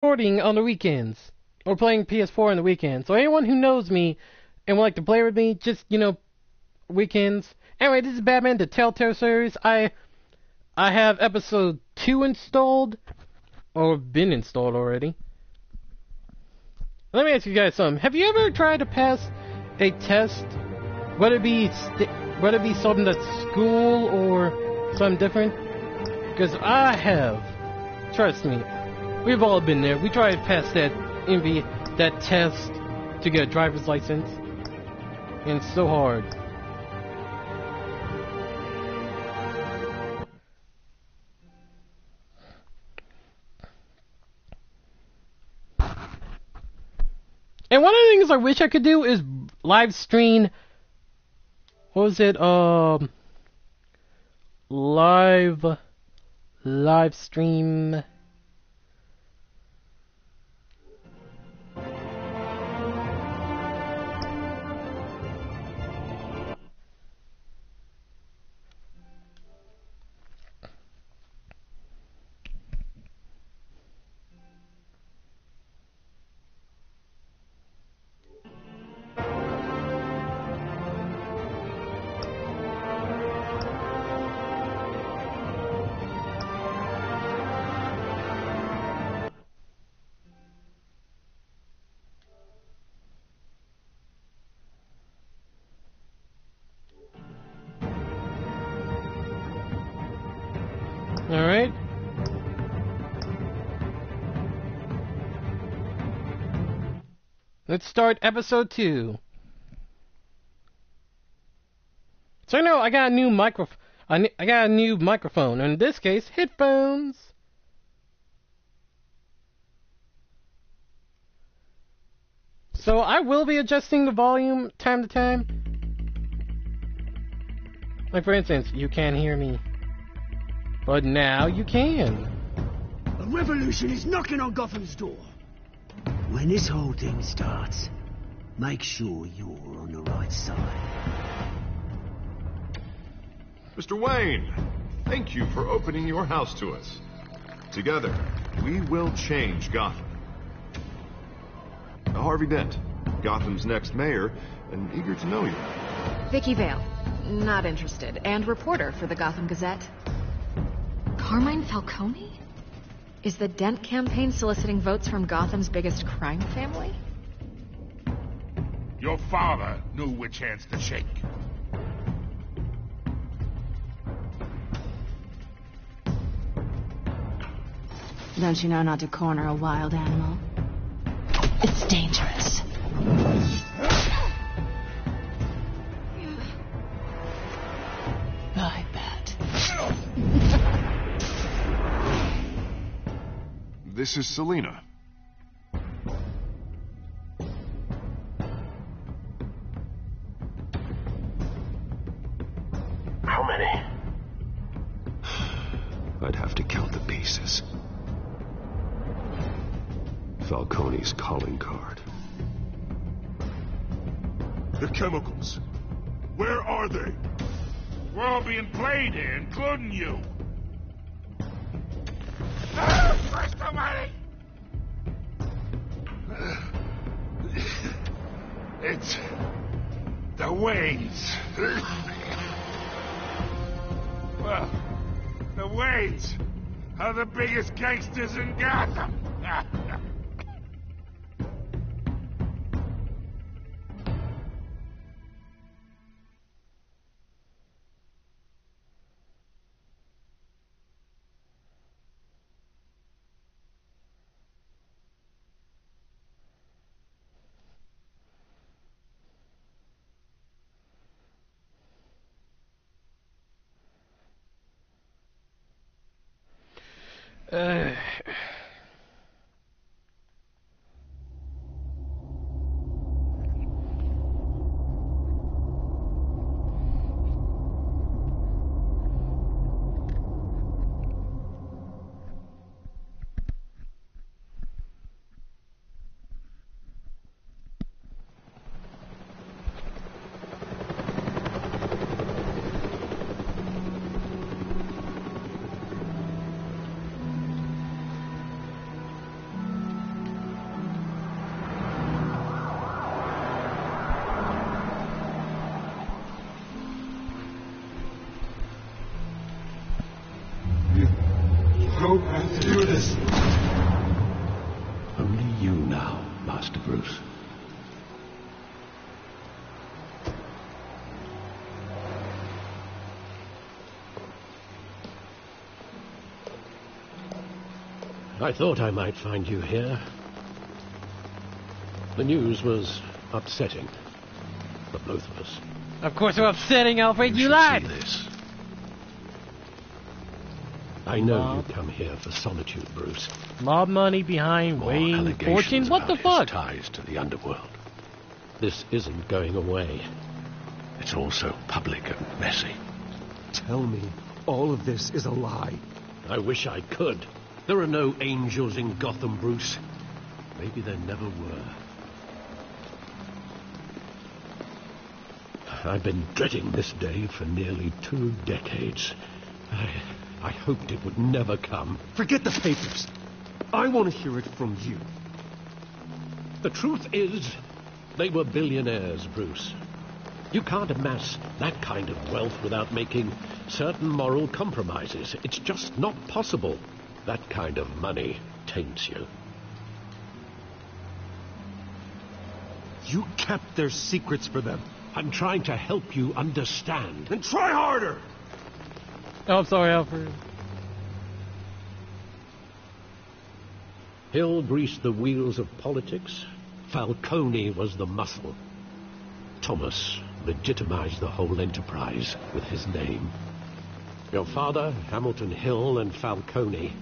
recording on the weekends or playing PS4 on the weekends. So anyone who knows me and would like to play with me, just weekends. Anyway, this is Batman, the Telltale series. I have episode 2 installed, or been installed already. Let me ask you guys something. Have you ever tried to pass a test, whether it be something that's school or something different? Because I have. Trust me. We've all been there. We tried to pass that test to get a driver's license. And it's so hard. And one of the things I wish I could do is live stream. What was it? Live stream. Alright. Let's start episode 2. So now I got a new microphone. I got a new microphone. In this case, headphones. So I will be adjusting the volume time to time. Like for instance, you can't hear me. But now you can. A revolution is knocking on Gotham's door. When this whole thing starts, make sure you're on the right side. Mr. Wayne, thank you for opening your house to us. Together, we will change Gotham. Harvey Dent, Gotham's next mayor, and eager to know you. Vicky Vale, not interested, and reporter for the Gotham Gazette. Carmine Falcone? Is the Dent campaign soliciting votes from Gotham's biggest crime family? Your father knew which hands to shake. Don't you know not to corner a wild animal? It's dangerous. I bet. This is Selina. How many? I'd have to count the pieces. Falcone's calling card. The chemicals. Where are they? We're all being played here, including you. Christ almighty! It's the Waynes. Well, the Waynes are the biggest gangsters in Gotham. Master Bruce. I thought I might find you here. The news was upsetting for both of us. Of course we're upsetting, Alfred. You should lied! see this. I know Mob. you come here for solitude, Bruce. Mob money behind More Wayne allegations Fortune? What the about fuck? his ties to the underworld. This isn't going away. It's all so public and messy. Tell me, all of this is a lie. I wish I could. There are no angels in Gotham, Bruce. Maybe there never were. I've been dreading this day for nearly 2 decades. I hoped it would never come. Forget the papers. I want to hear it from you. The truth is, they were billionaires, Bruce. You can't amass that kind of wealth without making certain moral compromises. It's just not possible. That kind of money taints you. You kept their secrets for them. I'm trying to help you understand. Then try harder! Oh, I'm sorry, Alfred. Hill greased the wheels of politics. Falcone was the muscle. Thomas legitimized the whole enterprise with his name. Your father, Hamilton Hill, and Falcone,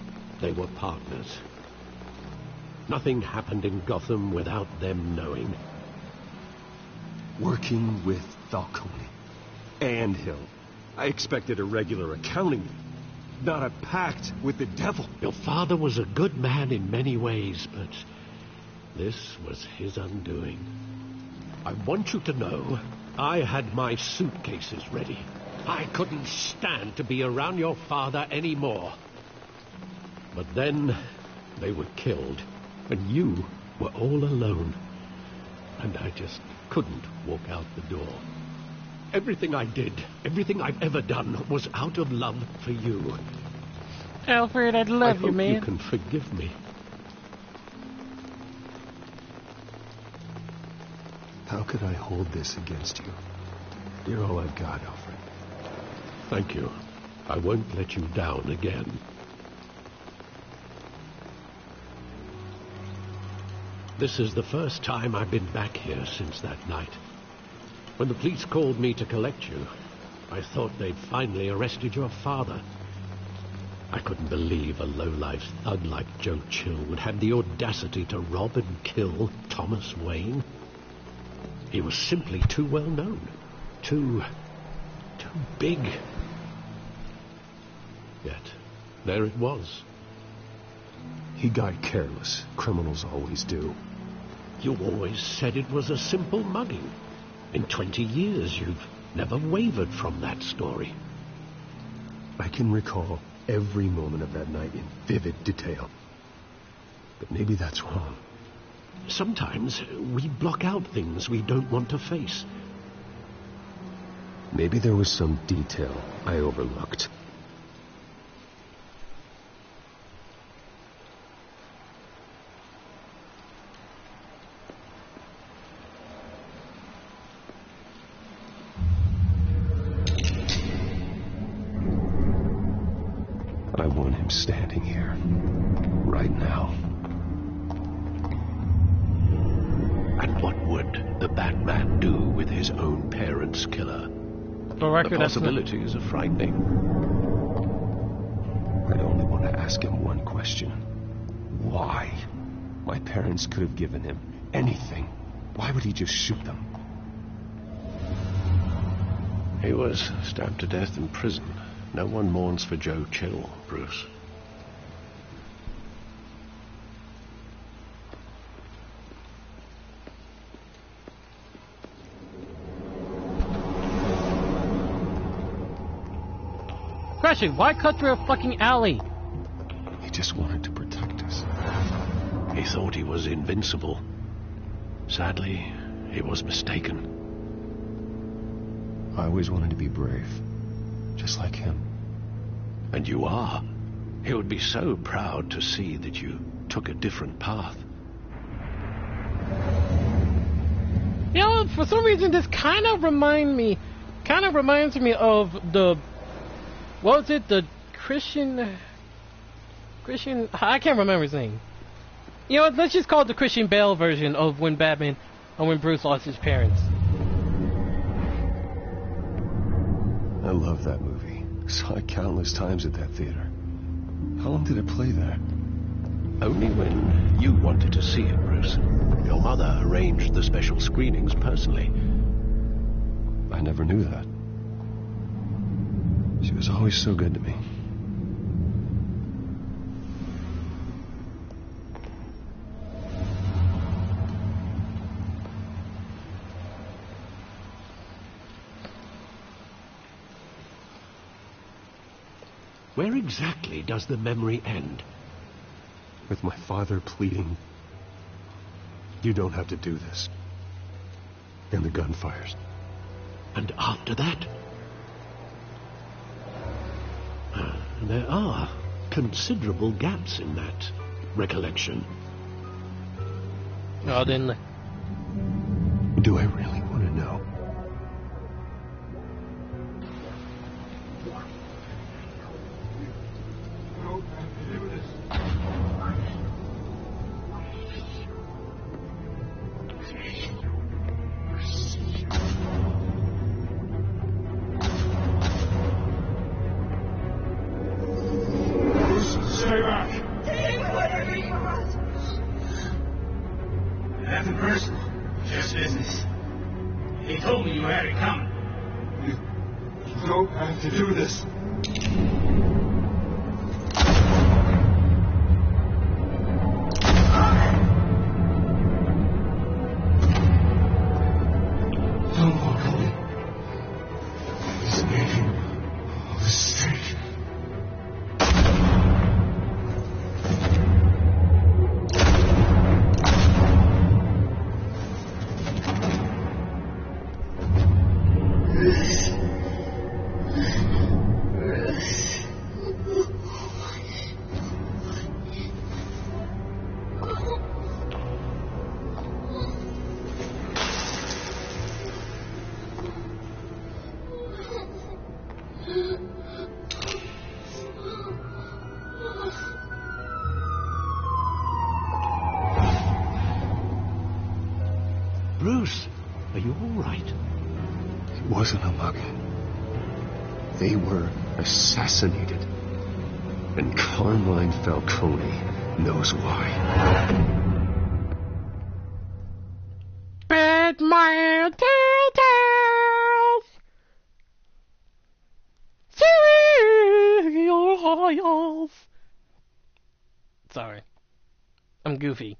they were partners. Nothing happened in Gotham without them knowing. Working with Falcone and Hill. I expected a regular accounting, not a pact with the devil. Your father was a good man in many ways, but this was his undoing. I want you to know I had my suitcases ready. I couldn't stand to be around your father anymore. But then they were killed, and you were all alone. And I just couldn't walk out the door. Everything I did, everything I've ever done, was out of love for you. Alfred, I I love you, hope man. you can forgive me. How could I hold this against you? You're all I've got, Alfred. Thank you. I won't let you down again. This is the first time I've been back here since that night. When the police called me to collect you, I thought they'd finally arrested your father. I couldn't believe a low-life thug like Joe Chill would have the audacity to rob and kill Thomas Wayne. He was simply too well known. Too big. Yet, there it was. He got careless. Criminals always do. You always said it was a simple mugging. In 20 years, you've never wavered from that story. I can recall every moment of that night in vivid detail. But maybe that's wrong. Sometimes we block out things we don't want to face. Maybe there was some detail I overlooked. I want him standing here, right now. And what would the Batman do with his own parents' killer? For record, The that's not... possibilities are frightening. I only want to ask him one question. Why? My parents could have given him anything. Why would he just shoot them? He was stabbed to death in prison. No one mourns for Joe Chill, Bruce. Question, why cut through a fucking alley? He just wanted to protect us. He thought he was invincible. Sadly, he was mistaken. I always wanted to be brave. Just like him. And you are. He would be so proud to see that you took a different path. You know, for some reason, this kind of reminds me of the, what was it, the Christian, I can't remember his name. You know, let's just call it the Christian Bale version of when Bruce lost his parents. I love that movie. Saw it countless times at that theater. How long did it play there? Only when you wanted to see it, Bruce. Your mother arranged the special screenings personally. I never knew that. She was always so good to me. Where exactly does the memory end? With my father pleading, "You don't have to do this." And the gun fires. And after that? There are considerable gaps in that recollection. Oh, then. Do I really want to know? Stay back. Nothing personal, just business. He told me you had it coming. You don't have to do this. Don't walk away. He's making a mistake. Bruce, are you all right? It wasn't a mug. They were assassinated. And Carmine Falcone knows why. Batman Telltale! Serials! Sorry. I'm goofy.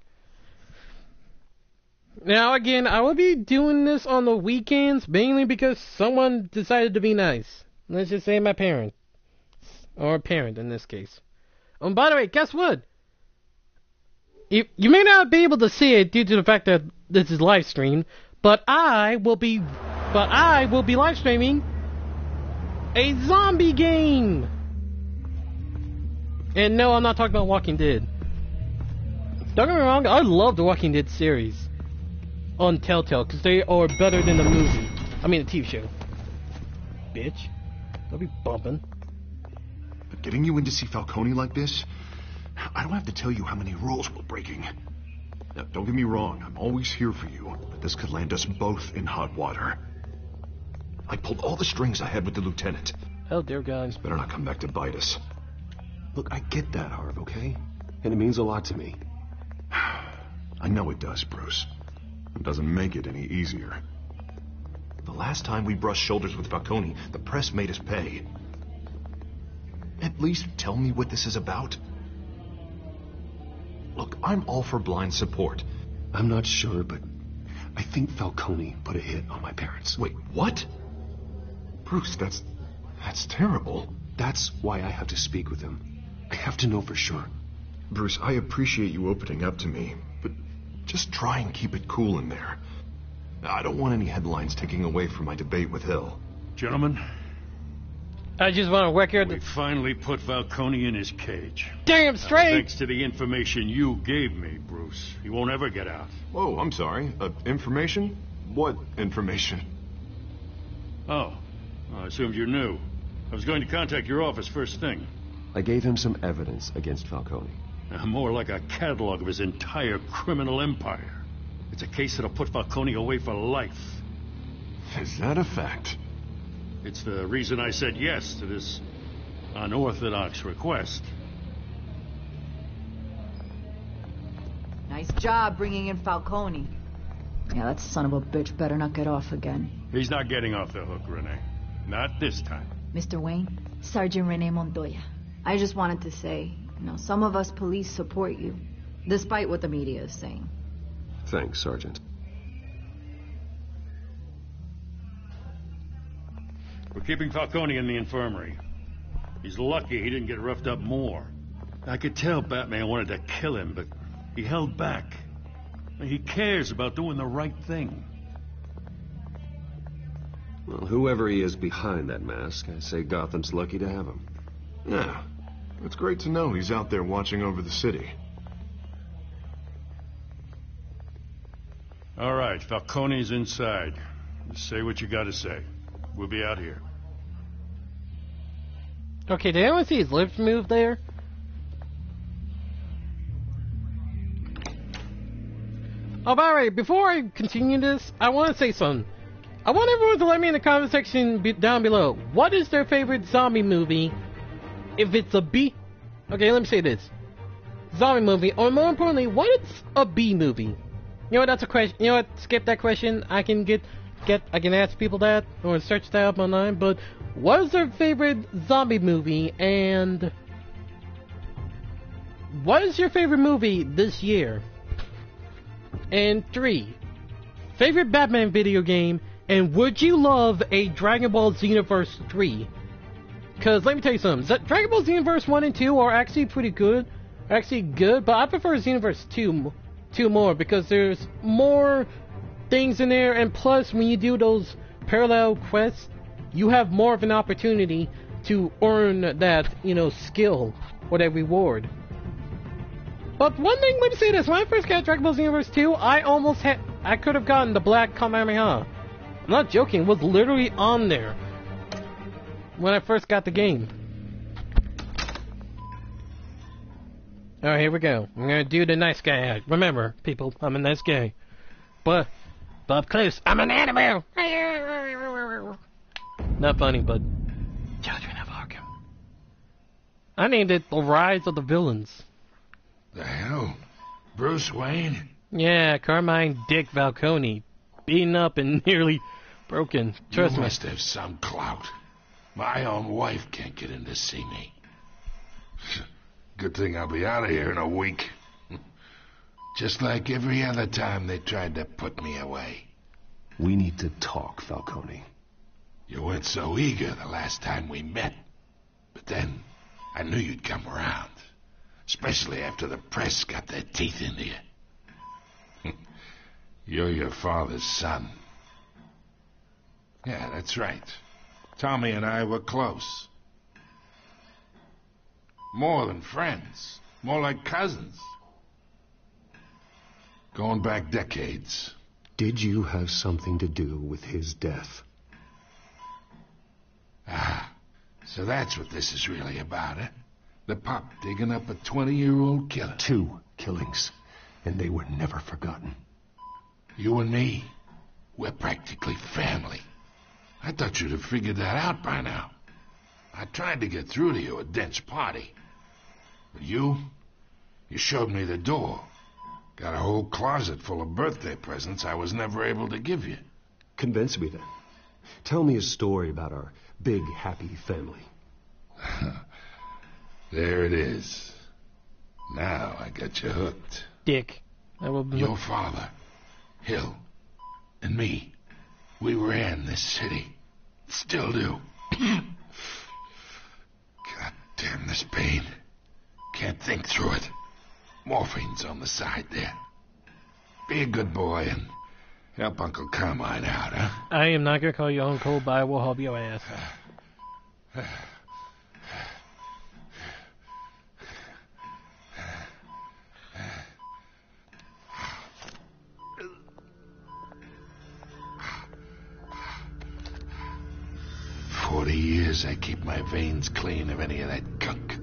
Now, again, I will be doing this on the weekends, mainly because someone decided to be nice. Let's just say my parent. Or a parent, in this case. Oh, by the way, guess what? You may not be able to see it due to the fact that this is live streamed, but I will be live streaming a zombie game. And no, I'm not talking about Walking Dead. Don't get me wrong, I love the Walking Dead series on Telltale because they are better than the movie. I mean, the TV show. Bitch, don't be bumping. But getting you in to see Falcone like this, I don't have to tell you how many rules we're breaking. Now, don't get me wrong, I'm always here for you, but this could land us both in hot water. I pulled all the strings I had with the lieutenant. Oh, dear God. Better not come back to bite us. Look, I get that, Harv, okay? And it means a lot to me. I know it does, Bruce. It doesn't make it any easier. The last time we brushed shoulders with Falcone, the press made us pay. At least tell me what this is about. Look, I'm all for blind support. I'm not sure, but I think Falcone put a hit on my parents. Wait, what? Bruce, that's terrible. That's why I have to speak with him. I have to know for sure. Bruce, I appreciate you opening up to me, but just try and keep it cool in there. I don't want any headlines taking away from my debate with Hill. Gentlemen, I just want to record. we finally put Falcone in his cage. Damn straight! Thanks to the information you gave me, Bruce. He won't ever get out. Whoa, I'm sorry. Information? What information? Oh, I assumed you knew. I was going to contact your office first thing. I gave him some evidence against Falcone. More like a catalog of his entire criminal empire. It's a case that'll put Falcone away for life. Is that a fact? It's the reason I said yes to this unorthodox request. Nice job bringing in Falcone. Yeah, that son of a bitch better not get off again. He's not getting off the hook, Renee. Not this time. Mr. Wayne, Sergeant Renee Montoya. I just wanted to say, some of us police support you, despite what the media is saying. Thanks, Sergeant. We're keeping Falcone in the infirmary. He's lucky he didn't get roughed up more. I could tell Batman wanted to kill him, but he held back. He cares about doing the right thing. Well, whoever he is behind that mask, I say Gotham's lucky to have him. Yeah, it's great to know he's out there watching over the city. All right, Falcone's inside. Just say what you gotta say. We'll be out here. Okay, did anyone see his lips move there? Oh, by the way, before I continue this, I want to say something. I want everyone to let me in the comment section down below. What is their favorite zombie movie? If it's a B... Okay, let me say this. Zombie movie, or more importantly, what is a B movie? You know what, that's a question. You know what, skip that question. I can I can ask people that, or search that up online, but what is their favorite zombie movie, and what is your favorite movie this year? And 3, favorite Batman video game, and would you love a Dragon Ball Xenoverse 3? Because let me tell you something, Dragon Ball Xenoverse 1 and 2 are actually pretty good, but I prefer Xenoverse 2 more, because there's more things in there, and plus when you do those parallel quests, you have more of an opportunity to earn that, skill or that reward. But one thing, let me say this, when I first got Dragon Ball Xenoverse 2, I could have gotten the Black Kamehameha. I'm not joking, it was literally on there when I first got the game. Alright, here we go. I'm gonna do the nice guy act. Remember, people, I'm a nice guy. But up close, I'm an animal! Not funny, but... Children of Arkham. I named it The Rise of the Villains. The hell? Bruce Wayne? Yeah, Carmine Dick Falcone. Beaten up and nearly broken. Trust me. You must have some clout. My own wife can't get in to see me. Good thing I'll be out of here in a week. Just like every other time they tried to put me away. We need to talk, Falcone. You weren't so eager the last time we met. But then, I knew you'd come around. Especially after the press got their teeth into you. You're your father's son. Yeah, that's right. Tommy and I were close. More than friends. More like cousins. Going back decades. Did you have something to do with his death? Ah, so that's what this is really about, eh? The pop digging up a 20-year-old killer. 2 killings, and they were never forgotten. You and me, we're practically family. I thought you'd have figured that out by now. I tried to get through to you at Dent's party. But you showed me the door. Got a whole closet full of birthday presents I was never able to give you. Convince me then. Tell me a story about our big, happy family. There it is. Now I got you hooked. Dick. Your father, Hill, and me, we ran this city. Still do. God damn this pain. Can't think through it. Morphine's on the side there. Be a good boy and help Uncle Carmine out, huh? I am not gonna call you Uncle, but I will help your ass. years, I keep my veins clean of any of that gunk.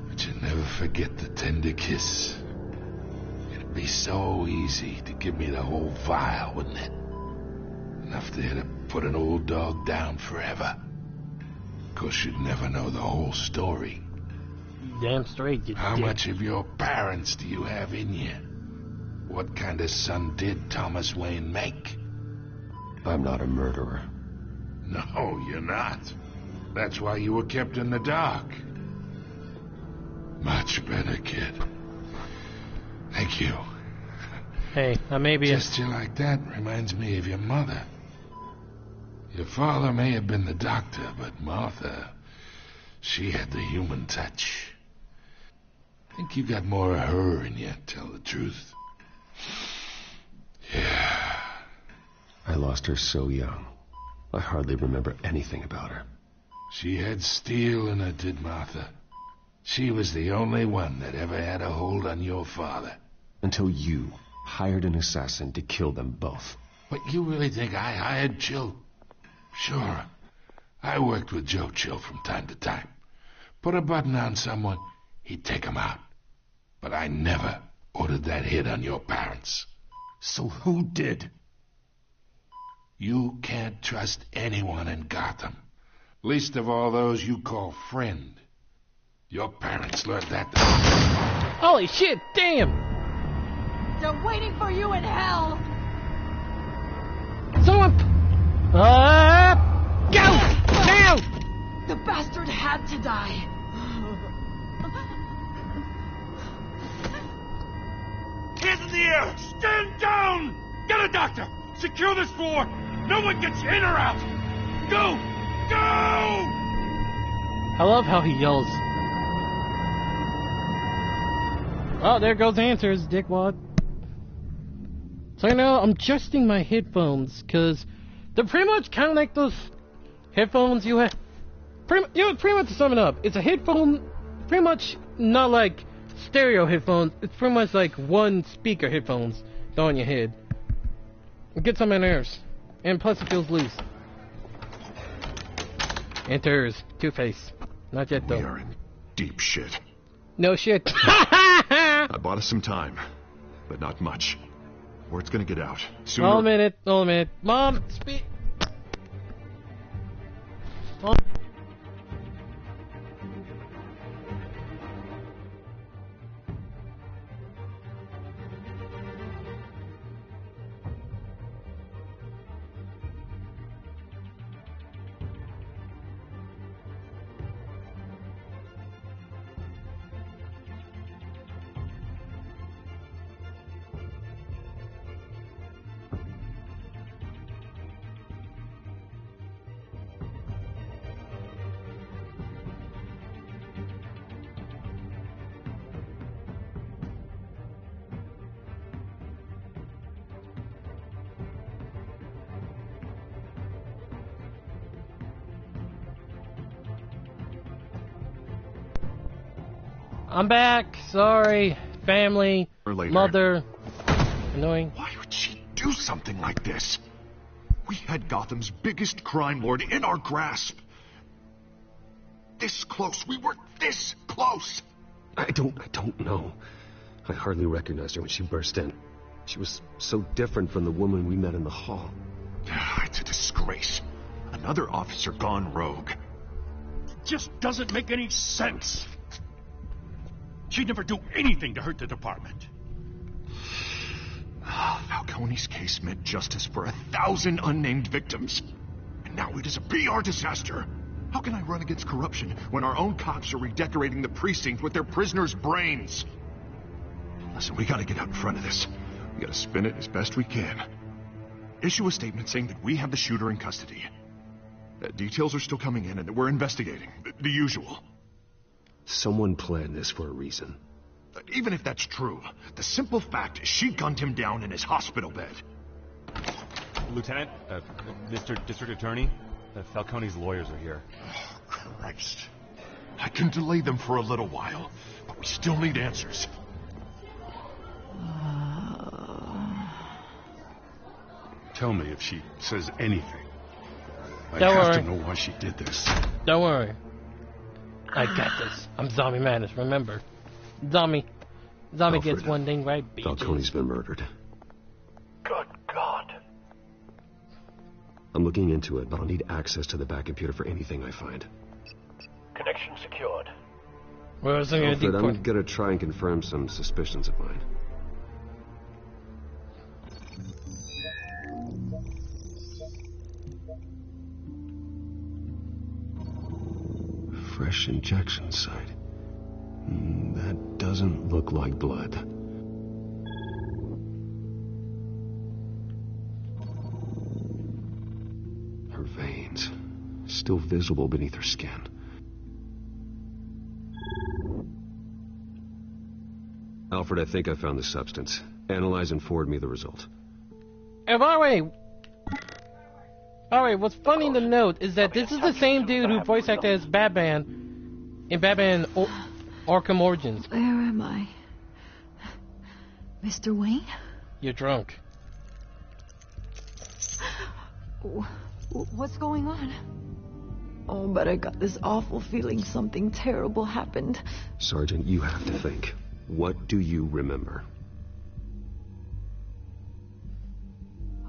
But you'll never forget the tender kiss. It'd be so easy to give me the whole vial, wouldn't it? Enough there to put an old dog down forever. Of course, you'd never know the whole story. Damn straight, you How dick. much of your parents do you have in you? What kind of son did Thomas Wayne make? I'm not a murderer. No, you're not. That's why you were kept in the dark. Much better, kid. Thank you. Hey, I may be Gesture like that reminds me of your mother. Your father may have been the doctor, but Martha, she had the human touch. I think you got more of her in you, tell the truth. Yeah. I lost her so young. I hardly remember anything about her. She had steel in her, did Martha. She was the only one that ever had a hold on your father. Until you hired an assassin to kill them both. But you really think I hired Chill? Sure. I worked with Joe Chill from time to time. Put a button on someone, he'd take him out. But I never ordered that hit on your parents. So who did? You can't trust anyone in Gotham. Least of all those you call friend. Your parents learned that. Holy shit, damn! They're waiting for you in hell! Someone... Go! Now! The bastard had to die. Hands in the air! Stand down! Get a doctor! Secure this floor! No one gets in or out! Go! Go! I love how he yells. Oh, there goes answers, dickwad. So now I'm adjusting my headphones, because they're pretty much kind of like those headphones you have. Pretty much to sum it up, it's a headphone, pretty much not like stereo headphones, it's pretty much like one speaker headphones on your head. It gets on my nerves, and plus it feels loose. Enters Two-Face. Not yet though. We are in deep shit. No shit. I bought us some time, but not much. Word's gonna get out. Sooner... Hold a minute. Mom, speak. Mom. I'm back. Sorry. Family. Or later. Mother. Annoying. Why would she do something like this? We had Gotham's biggest crime lord in our grasp. This close. We were this close. I don't know. I hardly recognized her when she burst in. She was so different from the woman we met in the hall. It's a disgrace. Another officer gone rogue. It just doesn't make any sense. She'd never do anything to hurt the department. Falcone's case meant justice for 1,000 unnamed victims. And now it is a PR disaster. How can I run against corruption when our own cops are redecorating the precinct with their prisoners' brains? Listen, we gotta get out in front of this. We gotta spin it as best we can. Issue a statement saying that we have the shooter in custody. Details are still coming in and that we're investigating. The usual. Someone planned this for a reason. Even if that's true, the simple fact is she gunned him down in his hospital bed. Lieutenant, Mr. District Attorney, Falcone's lawyers are here. Oh, Christ. I can delay them for a little while, but we still need answers. Tell me if she says anything. I Don't have worry. to know why she did this. Don't worry. I got this. I'm Zombie Madness, remember. Zombie Alfred, gets one thing right, bitches. Falcone's been murdered. Good God. I'm looking into it, but I'll need access to the back computer for anything I find. Connection secured. Well, it's gonna Alfred, do I'm gonna try and confirm some suspicions of mine. Fresh injection site. That doesn't look like blood. Her veins, still visible beneath her skin. Alfred, I think I found the substance. Analyze and forward me the result. And by the way, what's funny to note is that this is the same dude who voice acted as Batman in Batman Arkham Origins. Where am I? Mr. Wayne? You're drunk. What's going on? Oh, but I got this awful feeling something terrible happened. Sergeant, you have to think. What do you remember?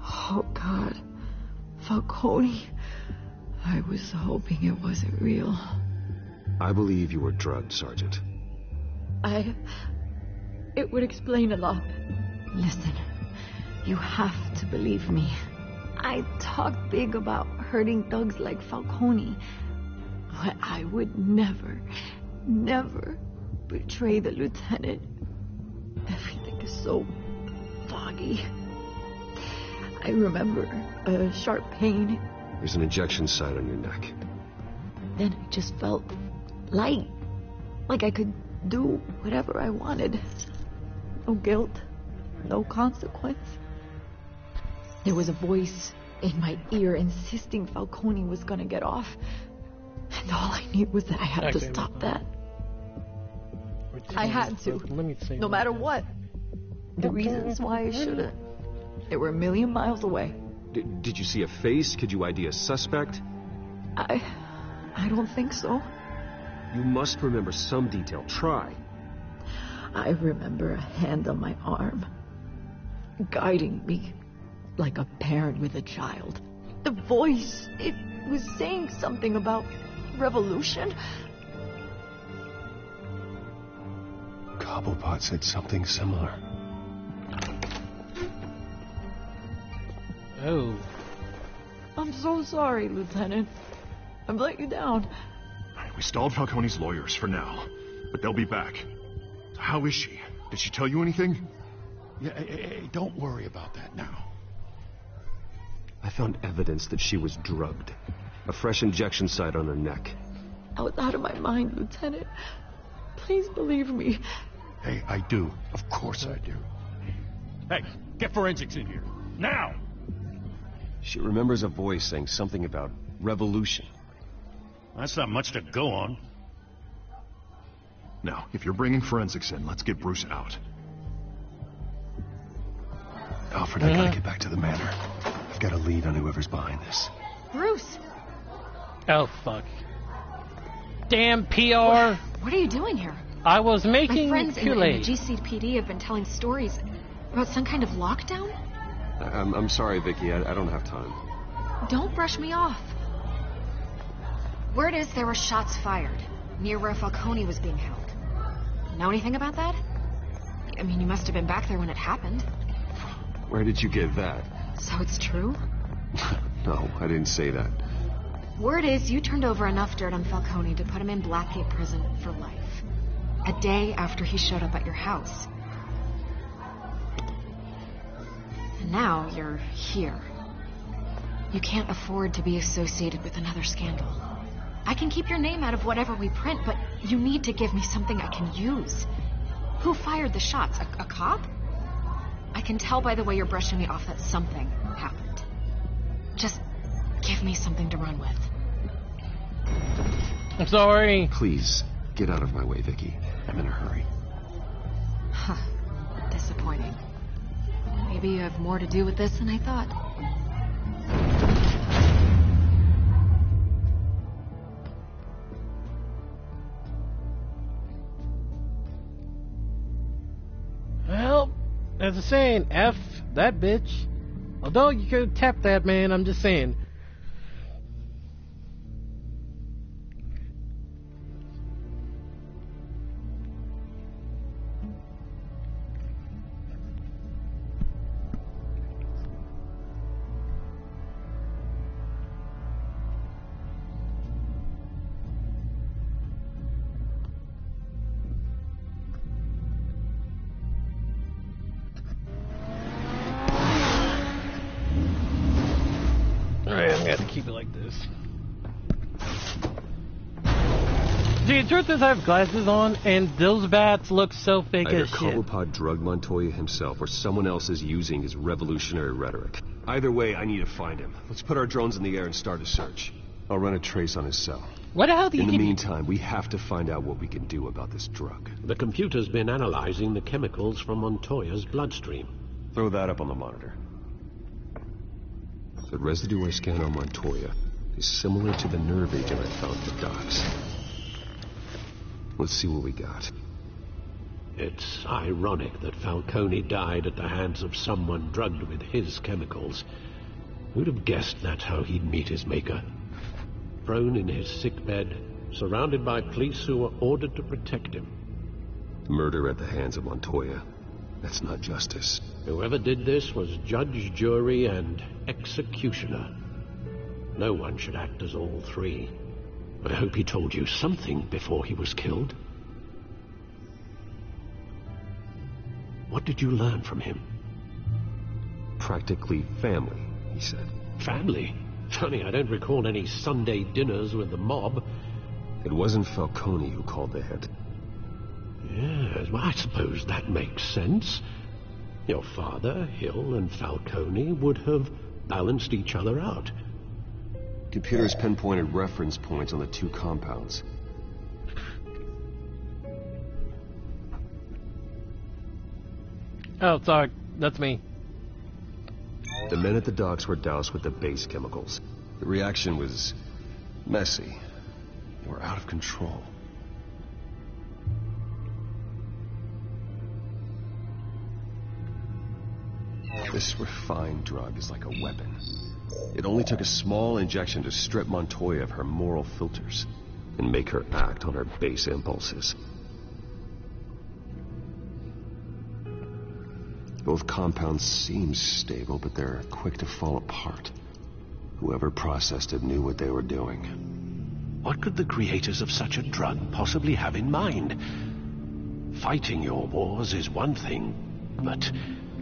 Oh, God. Falcone. I was hoping it wasn't real. I believe you were drugged, Sergeant. It would explain a lot. Listen, you have to believe me. I talked big about hurting thugs like Falcone. But I would never betray the lieutenant. Everything is so foggy. I remember a sharp pain. There's an injection site on your neck. Then I just felt light. Like I could do whatever I wanted. No guilt. No consequence. There was a voice in my ear insisting Falcone was gonna get off. And all I knew was that I had to stop that. I had to. No matter what. The reasons why I shouldn't. They were a million miles away. Did you see a face? Could you ID a suspect? I don't think so. You must remember some detail. Try. I remember a hand on my arm, guiding me like a parent with a child. The voice, it was saying something about revolution. Cobblepot said something similar. Oh. I'm so sorry, Lieutenant. I've let you down. We stalled Falcone's lawyers for now, but they'll be back. How is she? Did she tell you anything? Yeah, hey, don't worry about that now. I found evidence that she was drugged. A fresh injection site on her neck. I was out of my mind, Lieutenant. Please believe me. Hey, I do. Of course I do. Hey, get forensics in here. Now! She remembers a voice saying something about revolution. That's not much to go on. Now, if you're bringing forensics in, let's get Bruce out. Alfred, I gotta get back to the manor. I've got a lead on whoever's behind this. Bruce! Oh, fuck. Damn PR! What are you doing here? I was making My friends in the Kool-Aid. GCPD have been telling stories about some kind of lockdown? I'm sorry, Vicky. I don't have time. Don't brush me off. Word is there were shots fired near where Falcone was being held. Know anything about that? I mean, you must have been back there when it happened. Where did you get that? So it's true? No, I didn't say that. Word is you turned over enough dirt on Falcone to put him in Blackgate Prison for life. A day after he showed up at your house. And now you're here. You can't afford to be associated with another scandal. I can keep your name out of whatever we print, but you need to give me something I can use. Who fired the shots? A cop? I can tell by the way you're brushing me off that something happened. Just give me something to run with. I'm sorry. Please, get out of my way, Vicky. I'm in a hurry. Huh. Disappointing. Maybe you have more to do with this than I thought. As a saying, F that bitch. Although you could tap that man, I'm just saying. Alright, I'm gonna have to keep it like this. See, the truth is I have glasses on, and those bats look so fake Either as shit. Cobblepot drugged Montoya himself, or someone else is using his revolutionary rhetoric. Either way, I need to find him. Let's put our drones in the air and start a search. I'll run a trace on his cell. What the hell do you In the keep... meantime, we have to find out what we can do about this drug. The computer's been analyzing the chemicals from Montoya's bloodstream. Throw that up on the monitor. The residue I scanned on Montoya is similar to the nerve agent I found at the docks. Let's see what we got. It's ironic that Falcone died at the hands of someone drugged with his chemicals. Who'd have guessed that's how he'd meet his maker? Prone in his sickbed, surrounded by police who were ordered to protect him. Murder at the hands of Montoya. That's not justice. Whoever did this was judge, jury, and executioner. No one should act as all three. I hope he told you something before he was killed. What did you learn from him? Practically family, he said. Family? Funny, I don't recall any Sunday dinners with the mob. It wasn't Falcone who called the hit. Yes, well, I suppose that makes sense. Your father, Hill, and Falcone would have balanced each other out. Computers pinpointed reference points on the two compounds. Oh, sorry. That's me. The men at the docks were doused with the base chemicals. The reaction was messy. They were out of control. This refined drug is like a weapon. It only took a small injection to strip Montoya of her moral filters and make her act on her base impulses. Both compounds seem stable, but they're quick to fall apart. Whoever processed it knew what they were doing. What could the creators of such a drug possibly have in mind? Fighting your wars is one thing, but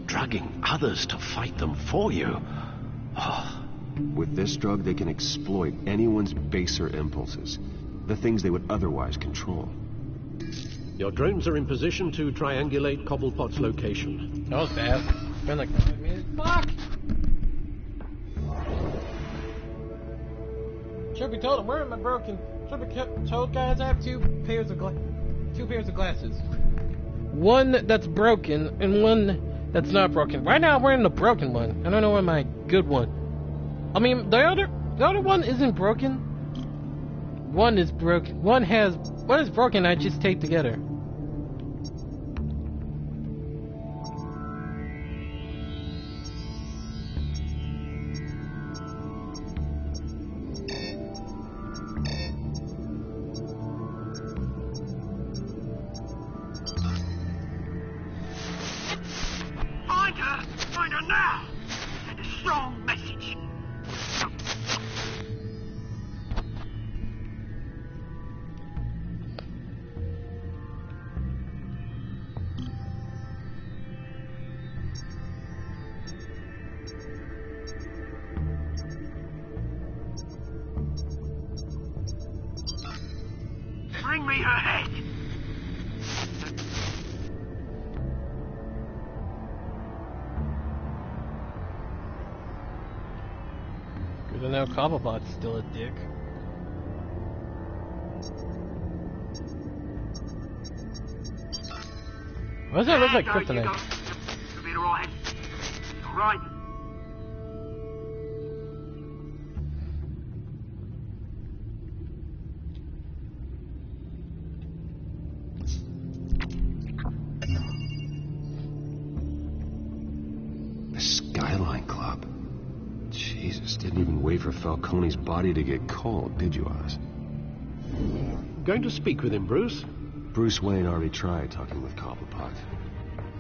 drugging others to fight them for you... Oh. With this drug, they can exploit anyone's baser impulses, the things they would otherwise control. Your drones are in position to triangulate Cobblepot's location. That was fast. Been like 5 minutes. Fuck! Should be told I'm wearing my broken. Should be told, guys, I have two pairs of glasses. One that's broken and one that's not broken. Right now I'm wearing the broken one. I don't know where my good one. I mean, the other one isn't broken. One is broken. One is broken. I just tape together. Find her now. Send a strong message. Bring me her head! Good to know Cobblepot's still a dick. Why does that look like kryptonite? You'll be alright. Alright. The Skyline Club. Jesus, didn't even wait for Falcone's body to get cold, did you, Oz? Going to speak with him, Bruce? Bruce Wayne already tried talking with Cobblepot.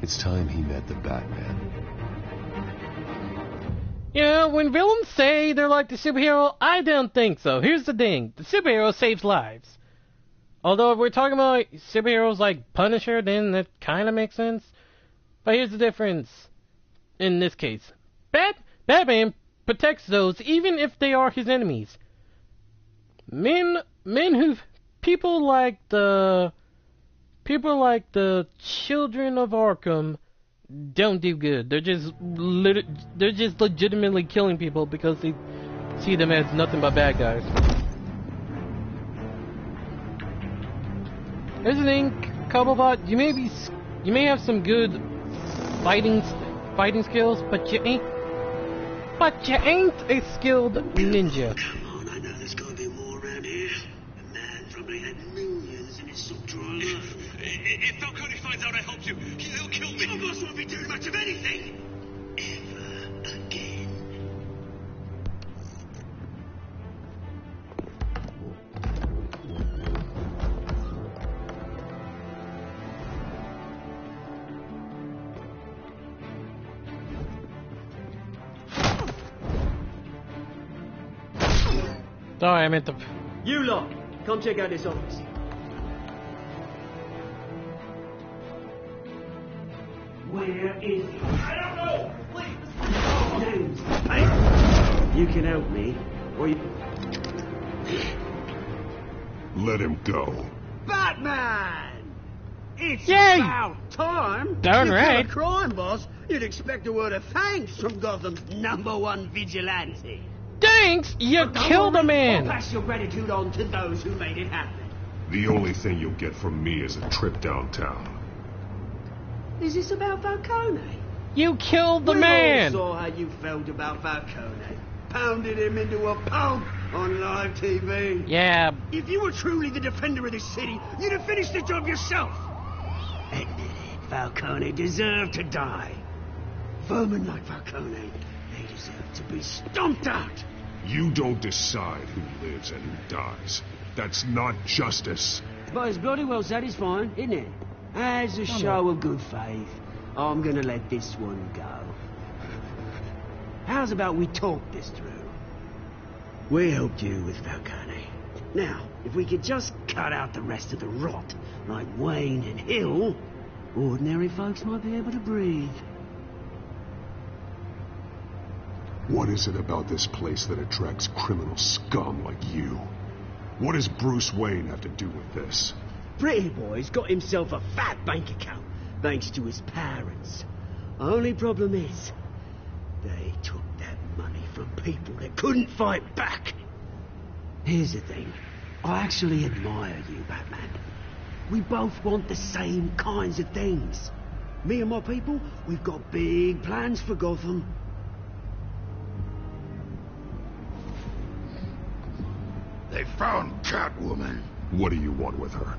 It's time he met the Batman. Yeah, when villains say they're like the superhero, I don't think so. Here's the thing. The superhero saves lives. Although if we're talking about superheroes like Punisher, then that kind of makes sense. But here's the difference in this case. Batman protects those even if they are his enemies. People like the children of Arkham don't do good. They're just legitimately killing people because they see them as nothing but bad guys. Here's the thing, Cobblepot, you may have some good fighting skills, but you ain't a skilled ninja. Come on, I know there's gotta be more around here. The man probably had millions in his subdrawer. If Falcone finds out I helped you, he'll kill me. My boss won't be doing much of anything. Ever again. Sorry, I meant to... You lot, come check out this office. Where is he? I don't know! Please! James, hey! You can help me, or you... Let him go. Batman! It's Yay! about time! Darn You right. kill a crime boss, you'd expect a word of thanks from Gotham's #1 vigilante. Thanks! You But don't killed a worry, man! I'll pass your gratitude on to those who made it happen. The only thing you'll get from me is a trip downtown. Is this about Falcone? You killed the We man! all saw how you felt about Falcone. Pounded him into a pulp on live TV. Yeah, If you were truly the defender of this city, you'd have finished the job yourself. Admit it, Falcone deserved to die. Vermin like Falcone, they deserve to be stomped out. You don't decide who lives and who dies. That's not justice. But it's bloody well satisfying, isn't it? As a show of good faith, I'm gonna let this one go. How's about we talk this through? We helped you with Falcone. Now, if we could just cut out the rest of the rot, like Wayne and Hill, ordinary folks might be able to breathe. What is it about this place that attracts criminal scum like you? What does Bruce Wayne have to do with this? Pretty Boy's got himself a fat bank account, thanks to his parents. Only problem is, they took that money from people that couldn't fight back. Here's the thing. I actually admire you, Batman. We both want the same kinds of things. Me and my people, we've got big plans for Gotham. They found Catwoman. What do you want with her?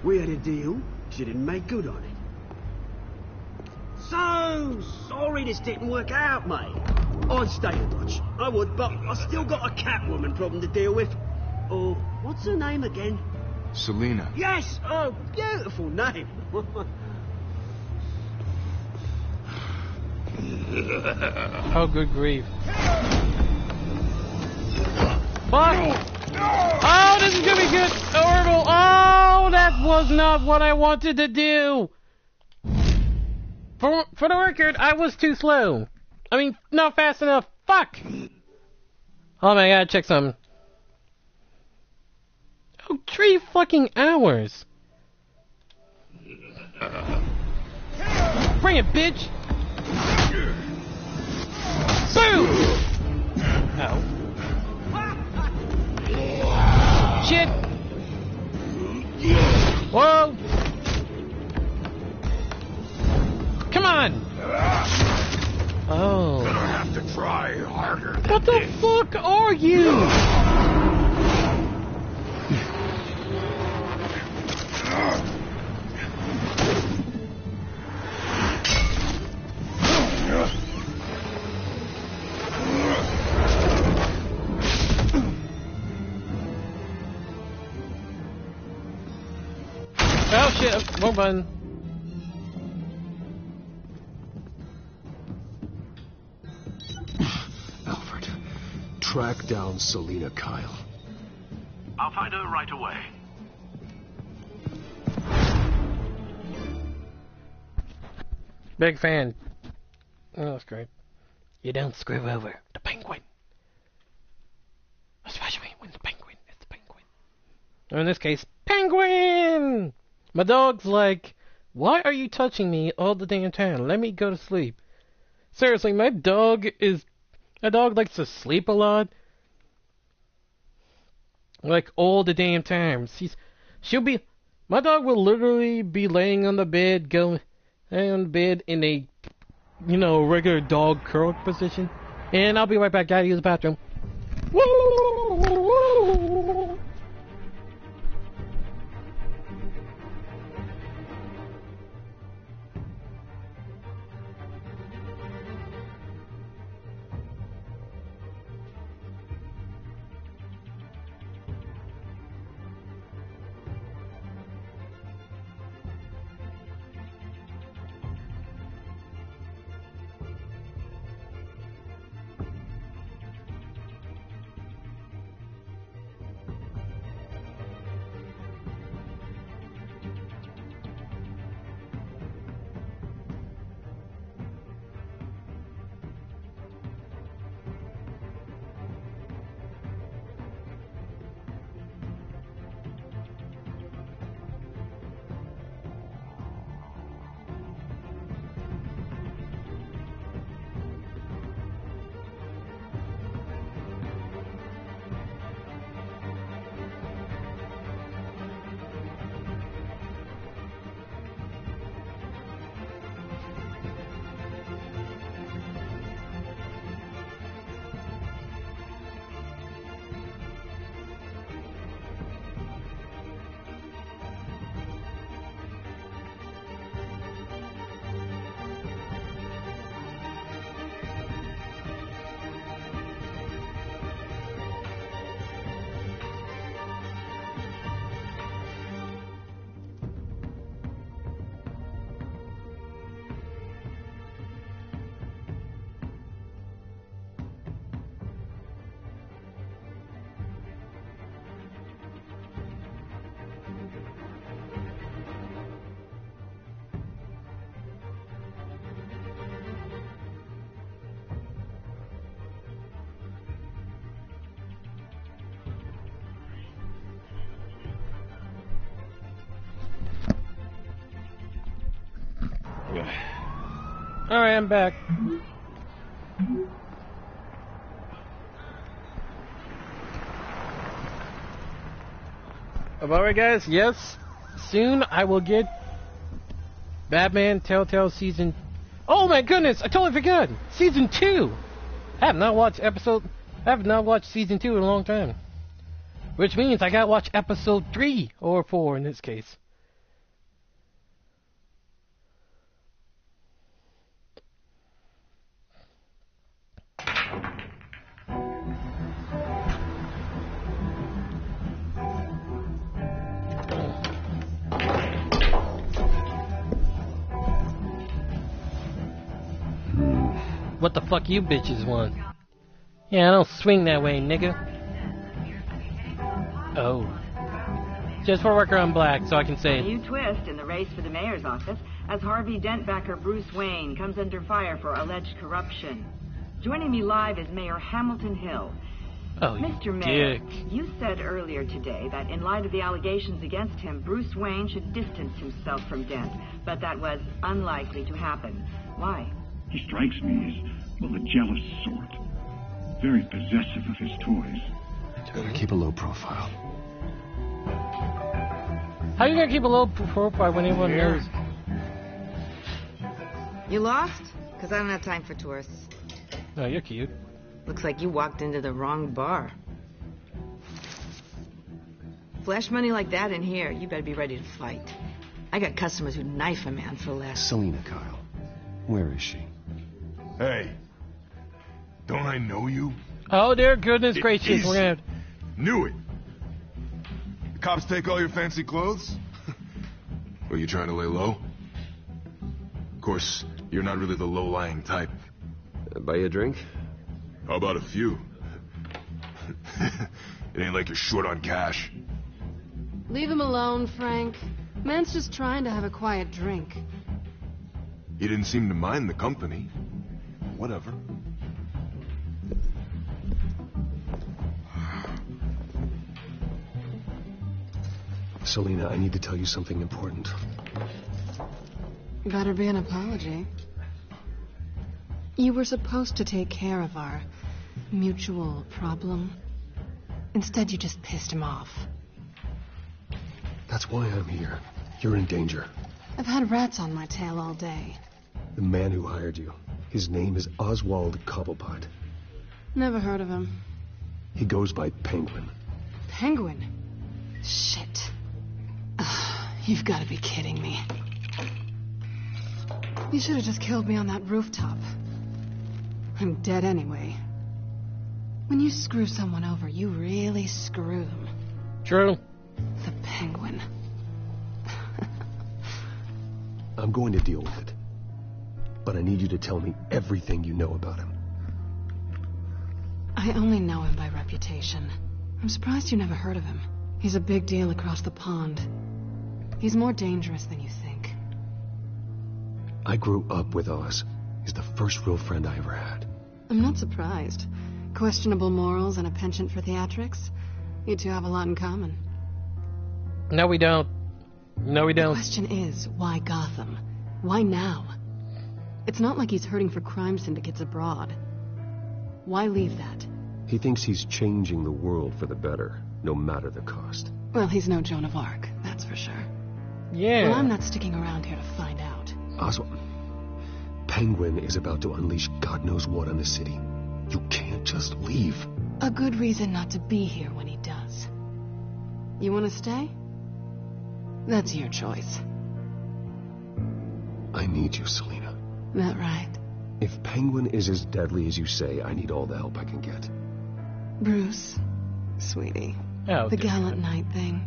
We had a deal. She didn't make good on it. So sorry this didn't work out, mate. I'd stay a watch. I would, but I still got a Catwoman problem to deal with. Oh, what's her name again? Selena. Yes! Oh, beautiful name. oh good grief. Fuck! Oh, this is gonna be good! Horrible! Oh, that was not what I wanted to do! For the record, I was too slow. I mean, not fast enough. Fuck! Oh man, I gotta check something. Oh, 3 fucking hours! Bring it, bitch! Boom! Ow. Shit! Whoa! Come on! Oh. Gonna have to try harder than What the this. fuck are you? Wrong button. Alfred, track down Selina Kyle. I'll find her right away. Big fan. Oh, that's great. You don't screw over the penguin. Especially when the penguin is the penguin. Or in this case, penguin! My dog's like, why are you touching me all the damn time? Let me go to sleep. Seriously, my dog likes to sleep a lot. Like all the damn time. My dog will literally be laying on the bed, in a, regular dog curl position. And I'll be right back, gotta use the bathroom. Alright, I'm back. Alright guys, yes, soon I will get Batman Telltale Season... Oh my goodness, I totally forgot! Season 2! I have not watched Season 2 in a long time. Which means I gotta watch Episode 3, or 4 in this case. What the fuck you bitches want? Yeah, I don't swing that way, nigga. Oh. Just for worker on black, so I can say A new twist in the race for the mayor's office as Harvey Dent backer Bruce Wayne comes under fire for alleged corruption. Joining me live is Mayor Hamilton Hill. Oh, Mr. Mayor, dick. you said earlier today that in light of the allegations against him, Bruce Wayne should distance himself from Dent, but that was unlikely to happen. Why? He strikes me as, well, a jealous sort. Very possessive of his toys. Better keep a low profile. How are you gonna keep a low profile when anyone knows? You lost? Because I don't have time for tourists. Oh, you're cute. Looks like you walked into the wrong bar. Flash money like that in here, you better be ready to fight. I got customers who knife a man for less. Selina Kyle. Where is she? Hey, don't I know you? Oh, dear goodness gracious, we're gonna Knew it. The cops take all your fancy clothes? Were you trying to lay low? Of course, you're not really the low-lying type. Buy you a drink? How about a few? It ain't like you're short on cash. Leave him alone, Frank. Man's just trying to have a quiet drink. He didn't seem to mind the company. Whatever. Selina, I need to tell you something important. Better be an apology. You were supposed to take care of our mutual problem. Instead, you just pissed him off. That's why I'm here. You're in danger. I've had rats on my tail all day. The man who hired you, his name is Oswald Cobblepot. Never heard of him. He goes by Penguin. Penguin? Shit. Ugh, you've got to be kidding me. You should have just killed me on that rooftop. I'm dead anyway. When you screw someone over, you really screw them. True. The Penguin. I'm going to deal with it. But I need you to tell me everything you know about him. I only know him by reputation. I'm surprised you never heard of him. He's a big deal across the pond. He's more dangerous than you think. I grew up with Oz. He's the first real friend I ever had. I'm not surprised. Questionable morals and a penchant for theatrics. You two have a lot in common. No, we don't. No, we don't. The question is, why Gotham? Why now? It's not like he's hurting for crime syndicates abroad. Why leave that? He thinks he's changing the world for the better, no matter the cost. Well, he's no Joan of Arc, that's for sure. Yeah. Well, I'm not sticking around here to find out. Oswald, Penguin is about to unleash God knows what on the city. You can't just leave. A good reason not to be here when he does. You want to stay? That's your choice. I need you, Selina. That right? If Penguin is as deadly as you say, I need all the help I can get. Bruce, sweetie, Oh, the gallant knight thing,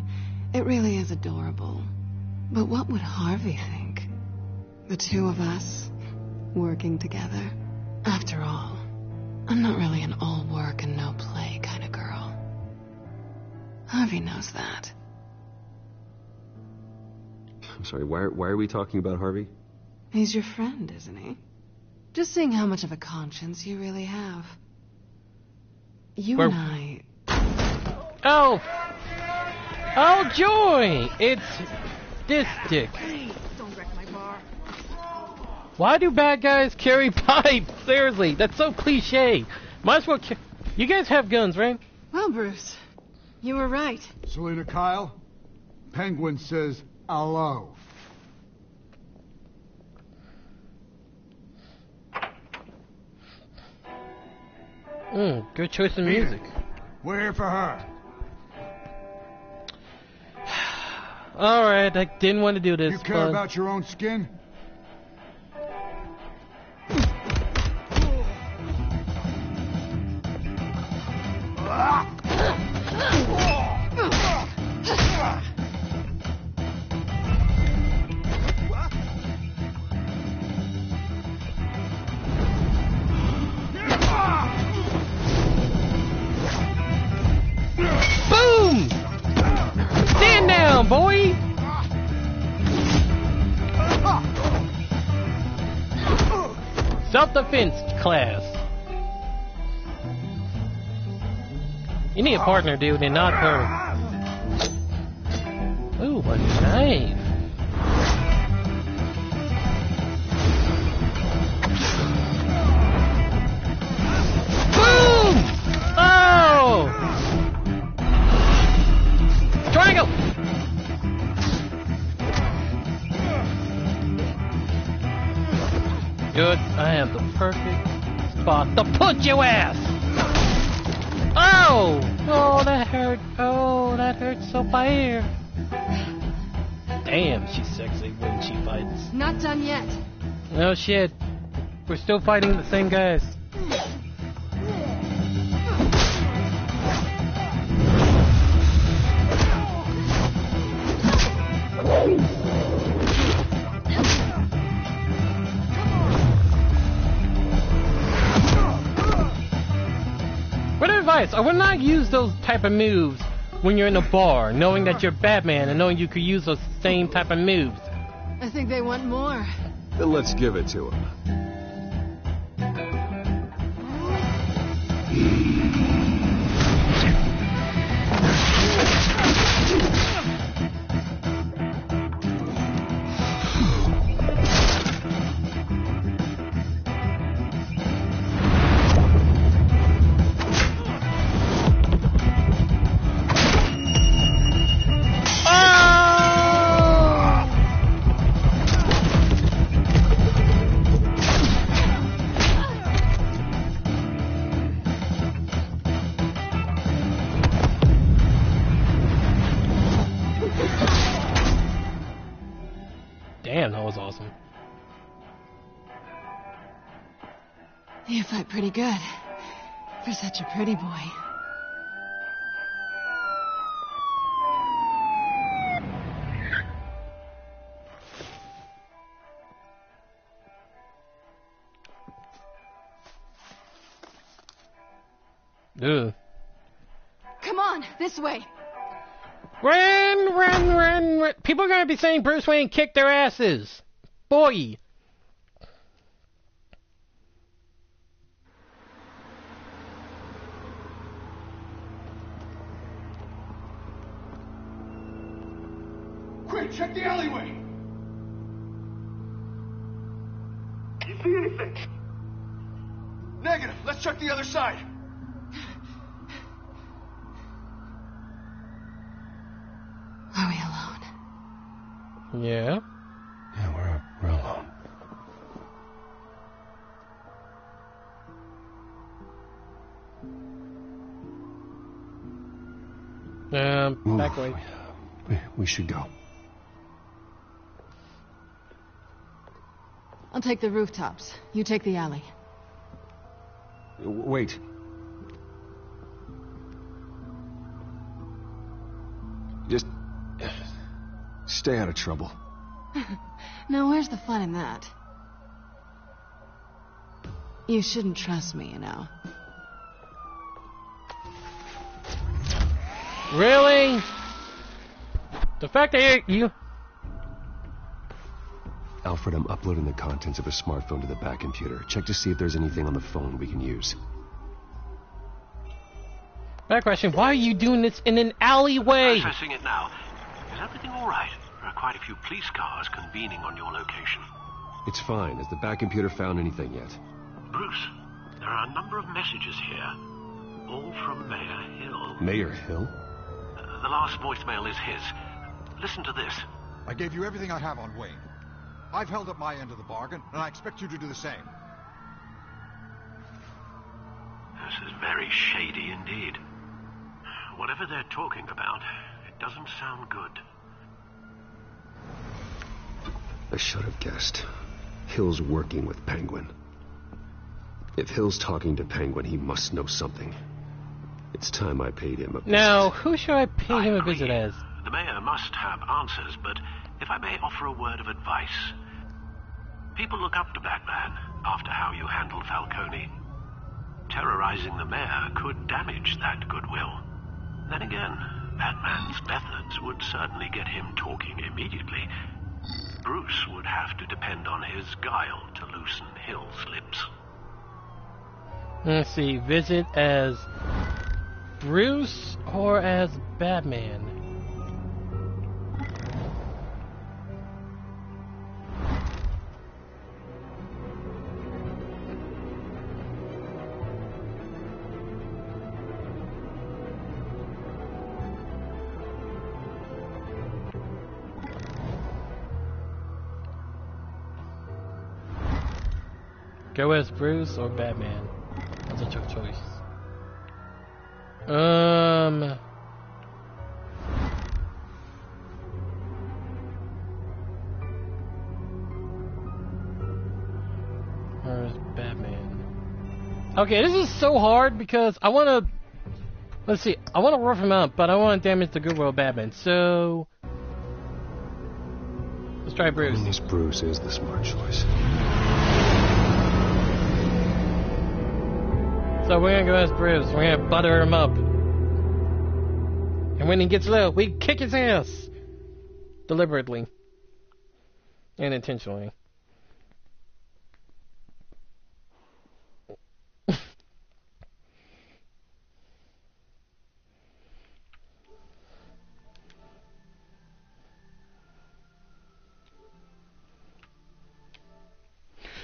it really is adorable. But what would Harvey think? The two of us, working together. After all, I'm not really an all work and no play kind of girl. Harvey knows that. I'm sorry, why are we talking about Harvey? He's your friend, isn't he? Just seeing how much of a conscience you really have. You and I... Oh! Oh, joy! It's this dick. Don't wreck my bar. Why do bad guys carry pipes? Seriously, that's so cliche. Might as well you guys have guns, right? Well, Bruce, you were right. Selina Kyle, Penguin says hello. Good choice of music. We're here for her. Alright, I didn't want to do this. You care about your own skin? Boom! Stand down, boy! Self-defense class. You need a partner, dude, and not her. Ooh, a knife. Boom! Oh! Triangle! Good. I have the perfect spot to put your ass. Oh! Oh, that hurt. Oh, that hurt so bad. Damn, she's sexy when she fights. Not done yet. Oh shit. We're still fighting the same guys. Elias, I would not use those type of moves when you're in a bar, knowing that you're Batman and knowing you could use those same type of moves. I think they want more. Then let's give it to him. Damn, that was awesome. You fight pretty good. For such a pretty boy. Ugh. Come on, this way. Run! People are gonna be saying Bruce Wayne kicked their asses. Boy. Quick, check the alleyway. You see anything? Negative. Let's check the other side. Are we alone? Yeah. Yeah, we're alone. Back way. We should go. I'll take the rooftops. You take the alley. Wait. Just stay out of trouble. Now, where's the fun in that? You shouldn't trust me, you know. Really? The fact that you... Alfred, I'm uploading the contents of a smartphone to the back computer. Check to see if there's anything on the phone we can use. Back question, why are you doing this in an alleyway? Processing it now. Is everything all right? There are quite a few police cars convening on your location. It's fine. Has the back computer found anything yet? Bruce, there are a number of messages here. All from Mayor Hill. Mayor Hill? The last voicemail is his. Listen to this. I gave you everything I have on Wayne. I've held up my end of the bargain, and I expect you to do the same. This is very shady indeed. Whatever they're talking about, it doesn't sound good. I should have guessed. Hill's working with Penguin. If Hill's talking to Penguin, he must know something. It's time I paid him a visit. Now, who should I pay him a visit as? The mayor must have answers, but if I may offer a word of advice. People look up to Batman after how you handled Falcone. Terrorizing the mayor could damage that goodwill. Then again, Batman's methods would certainly get him talking immediately. Bruce would have to depend on his guile to loosen Hill's lips. Let's see, visit as Bruce or as Batman? Go as Bruce or Batman? That's a tough choice. Where's Batman? Okay, this is so hard because I want to... Let's see, I want to rough him up, but I want to damage the goodwill of Batman, so... Let's try Bruce. At least Bruce is the smart choice. So we're gonna go ask Bruce. We're gonna butter him up. And when he gets low, we kick his ass. Deliberately. And intentionally.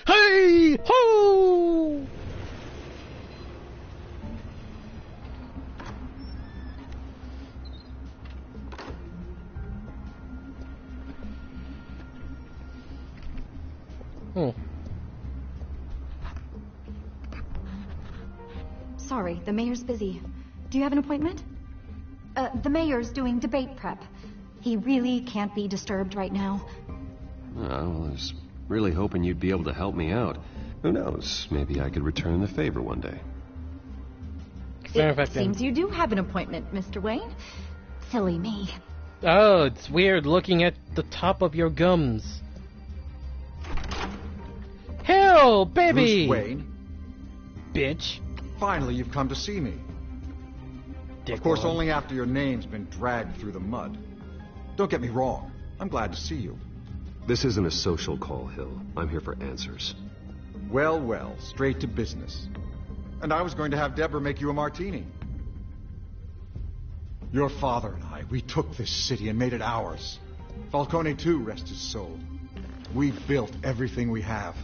Hey! Ho! Sorry, the mayor's busy. Do you have an appointment? The mayor's doing debate prep. He really can't be disturbed right now. I was really hoping you'd be able to help me out. Who knows? Maybe I could return the favor one day. It seems you do have an appointment, Mr. Wayne. Silly me. Oh, it's weird looking at the top of your gums. Hell, baby! Bruce Wayne? Bitch. Finally, you've come to see me. Dick of course, on. only after your name's been dragged through the mud. Don't get me wrong. I'm glad to see you. This isn't a social call, Hill. I'm here for answers. Well, well, straight to business. And I was going to have Deborah make you a martini. Your father and I, we took this city and made it ours. Falcone, too, rest his soul. We built everything we have.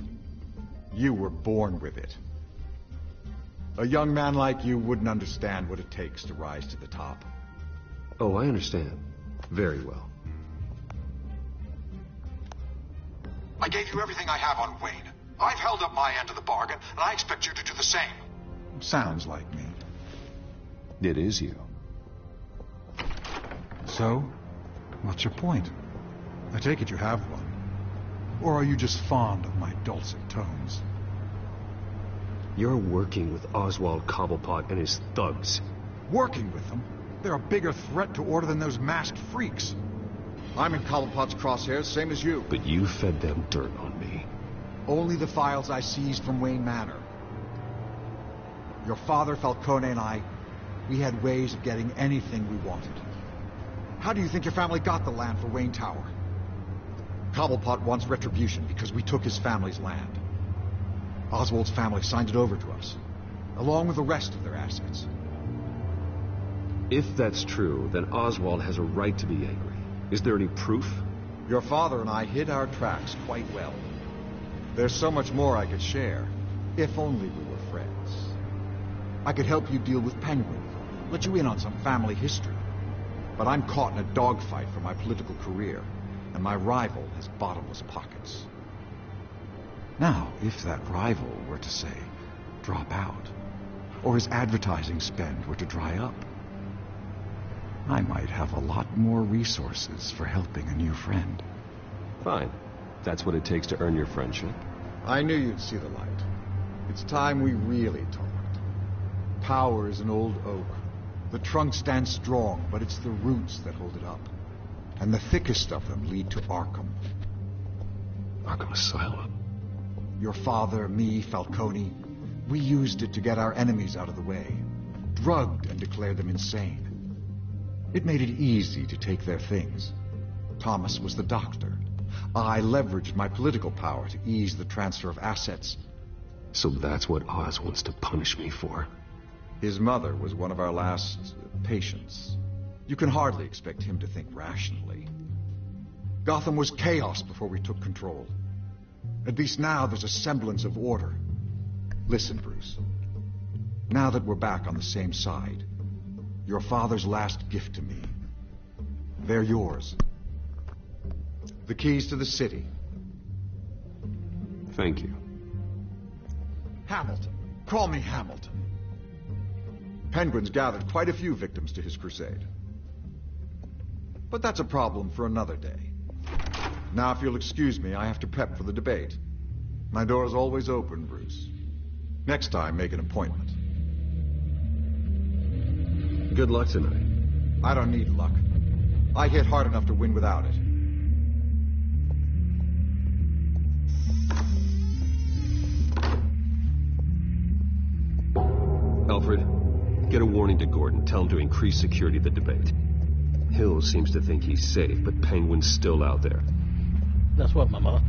You were born with it. A young man like you wouldn't understand what it takes to rise to the top. Oh, I understand. Very well. I gave you everything I have on Wayne. I've held up my end of the bargain, and I expect you to do the same. Sounds like me. It is you. So, what's your point? I take it you have one. Or are you just fond of my dulcet tones? You're working with Oswald Cobblepot and his thugs. Working with them? They're a bigger threat to order than those masked freaks. I'm in Cobblepot's crosshairs, same as you. But you fed them dirt on me. Only the files I seized from Wayne Manor. Your father, Falcone, and I, we had ways of getting anything we wanted. How do you think your family got the land for Wayne Tower? Cobblepot wants retribution because we took his family's land. Oswald's family signed it over to us, along with the rest of their assets. If that's true, then Oswald has a right to be angry. Is there any proof? Your father and I hid our tracks quite well. There's so much more I could share, if only we were friends. I could help you deal with Penguin, let you in on some family history. But I'm caught in a dogfight for my political career, and my rival has bottomless pockets. Now, if that rival were to, say, drop out, or his advertising spend were to dry up, I might have a lot more resources for helping a new friend. Fine. That's what it takes to earn your friendship. I knew you'd see the light. It's time we really talked. Power is an old oak. The trunk stands strong, but it's the roots that hold it up. And the thickest of them lead to Arkham. Arkham Asylum? Your father, me, Falcone, we used it to get our enemies out of the way. Drugged and declared them insane. It made it easy to take their things. Thomas was the doctor. I leveraged my political power to ease the transfer of assets. So that's what Oz wants to punish me for. His mother was one of our last patients. You can hardly expect him to think rationally. Gotham was chaos before we took control. At least now there's a semblance of order. Listen, Bruce. Now that we're back on the same side, your father's last gift to me, they're yours. The keys to the city. Thank you. Hamilton. Call me Hamilton. Penguin's gathered quite a few victims to his crusade. But that's a problem for another day. Now, if you'll excuse me, I have to prep for the debate. My door is always open, Bruce. Next time, make an appointment. Good luck tonight. I don't need luck. I hit hard enough to win without it. Alfred, get a warning to Gordon. Tell him to increase security at the debate. Hill seems to think he's safe, but Penguin's still out there. That's what, Mama.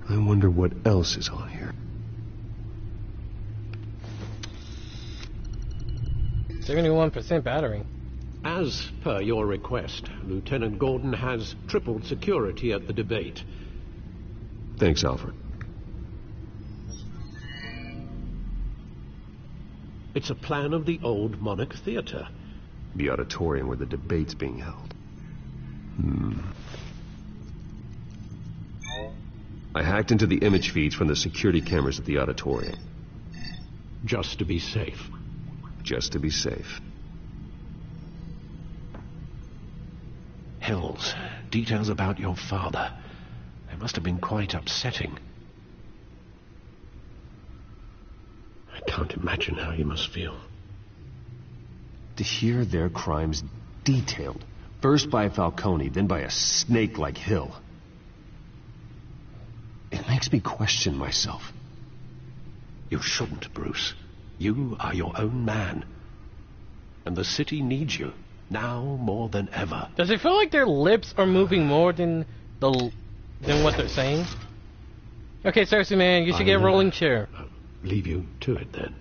I wonder what else is on here. 71% battery. As per your request, Lieutenant Gordon has tripled security at the debate. Thanks, Alfred. It's a plan of the old Monarch Theater. The auditorium where the debate's being held. I hacked into the image feeds from the security cameras at the auditorium. Just to be safe. Just to be safe. Hills, details about your father. They must have been quite upsetting. I can't imagine how you must feel. To hear their crimes detailed, first by Falcone, then by a snake like Hill. It makes me question myself. You shouldn't, Bruce. You are your own man. And the city needs you, now more than ever. Does it feel like their lips are moving more than what they're saying? Okay, seriously, man, you should get a rolling chair. Leave you to it, then.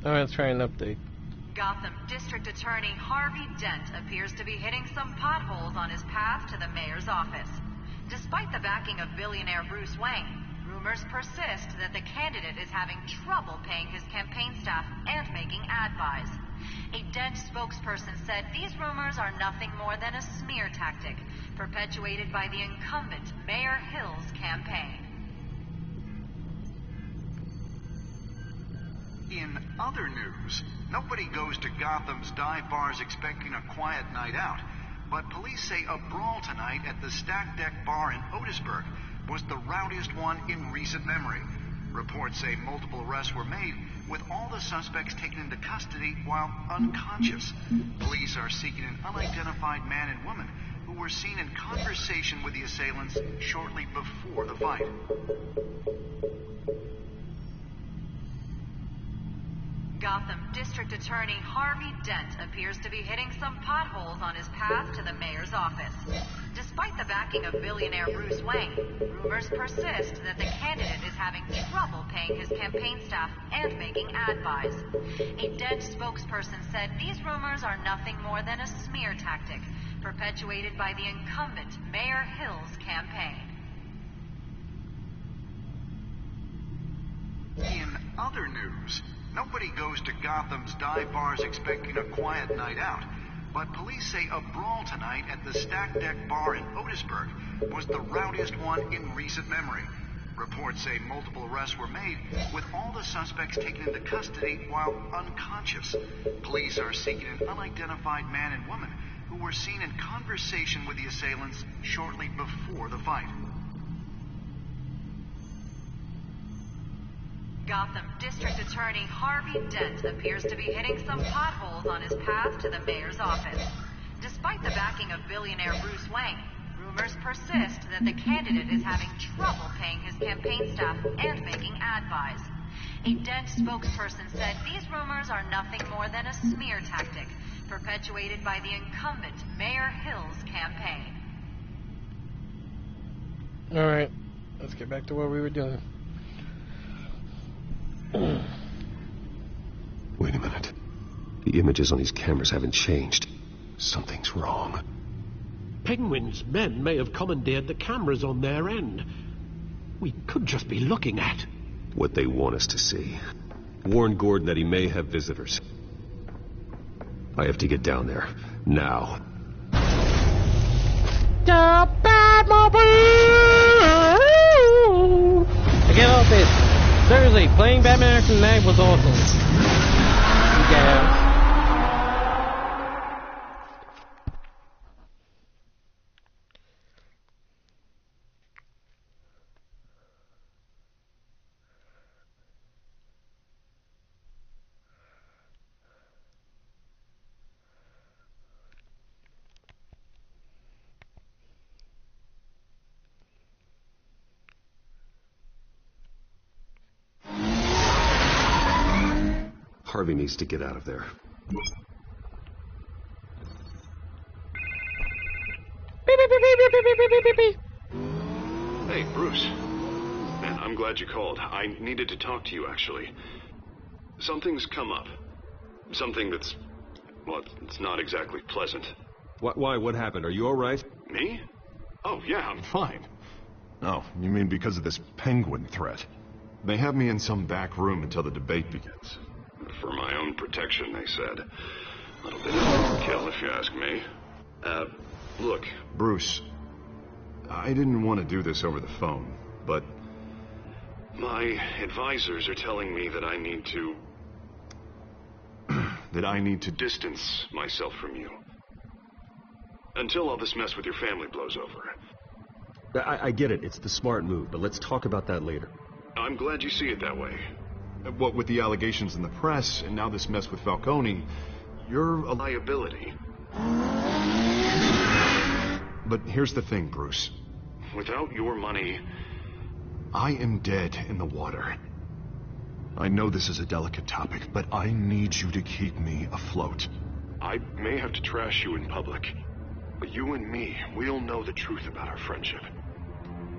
Alright, let's try an update. Gotham District Attorney Harvey Dent appears to be hitting some potholes on his path to the mayor's office. Despite the backing of billionaire Bruce Wayne, rumors persist that the candidate is having trouble paying his campaign staff and making ad buys. A Dent spokesperson said these rumors are nothing more than a smear tactic perpetuated by the incumbent Mayor Hill's campaign. In other news, nobody goes to Gotham's dive bars expecting a quiet night out, but police say a brawl tonight at the Stack Deck Bar in Otisburg was the rowdiest one in recent memory. Reports say multiple arrests were made, with all the suspects taken into custody while unconscious. Police are seeking an unidentified man and woman who were seen in conversation with the assailants shortly before the fight. Gotham District Attorney Harvey Dent appears to be hitting some potholes on his path to the mayor's office. Despite the backing of billionaire Bruce Wayne, rumors persist that the candidate is having trouble paying his campaign staff and making ad buys. A Dent spokesperson said these rumors are nothing more than a smear tactic perpetuated by the incumbent Mayor Hill's campaign. In other news, nobody goes to Gotham's dive bars expecting a quiet night out, but police say a brawl tonight at the Stack Deck Bar in Otisburg was the rowdiest one in recent memory. Reports say multiple arrests were made, with all the suspects taken into custody while unconscious. Police are seeking an unidentified man and woman who were seen in conversation with the assailants shortly before the fight. Gotham District Attorney Harvey Dent appears to be hitting some potholes on his path to the mayor's office. Despite the backing of billionaire Bruce Wayne, rumors persist that the candidate is having trouble paying his campaign staff and making ad buys. A Dent spokesperson said these rumors are nothing more than a smear tactic perpetuated by the incumbent Mayor Hill's campaign. Alright, let's get back to what we were doing. Wait a minute. The images on these cameras haven't changed. Something's wrong. Penguin's men may have commandeered the cameras on their end. We could just be looking at what they want us to see. Warn Gordon that he may have visitors. I have to get down there. Now. The Batmobile! Get off this. Seriously, playing Batman Arkham Knight was awesome. Yeah. Harvey needs to get out of there. Hey, Bruce. Man, I'm glad you called. I needed to talk to you, actually. Something's come up. Something that's... well, it's not exactly pleasant. Why? What happened? Are you all right? Me? Oh, yeah, I'm fine. Oh, you mean because of this penguin threat? They have me in some back room until the debate begins. For my own protection, they said. A little bit of overkill, if you ask me. Look, Bruce, I didn't want to do this over the phone, but my advisors are telling me that I need to... that I need to distance myself from you. Until all this mess with your family blows over. I get it. It's the smart move, but let's talk about that later. I'm glad you see it that way. What with the allegations in the press, and now this mess with Falcone, you're a liability. But here's the thing, Bruce. Without your money, I am dead in the water. I know this is a delicate topic, but I need you to keep me afloat. I may have to trash you in public, but you and me, we'll know the truth about our friendship.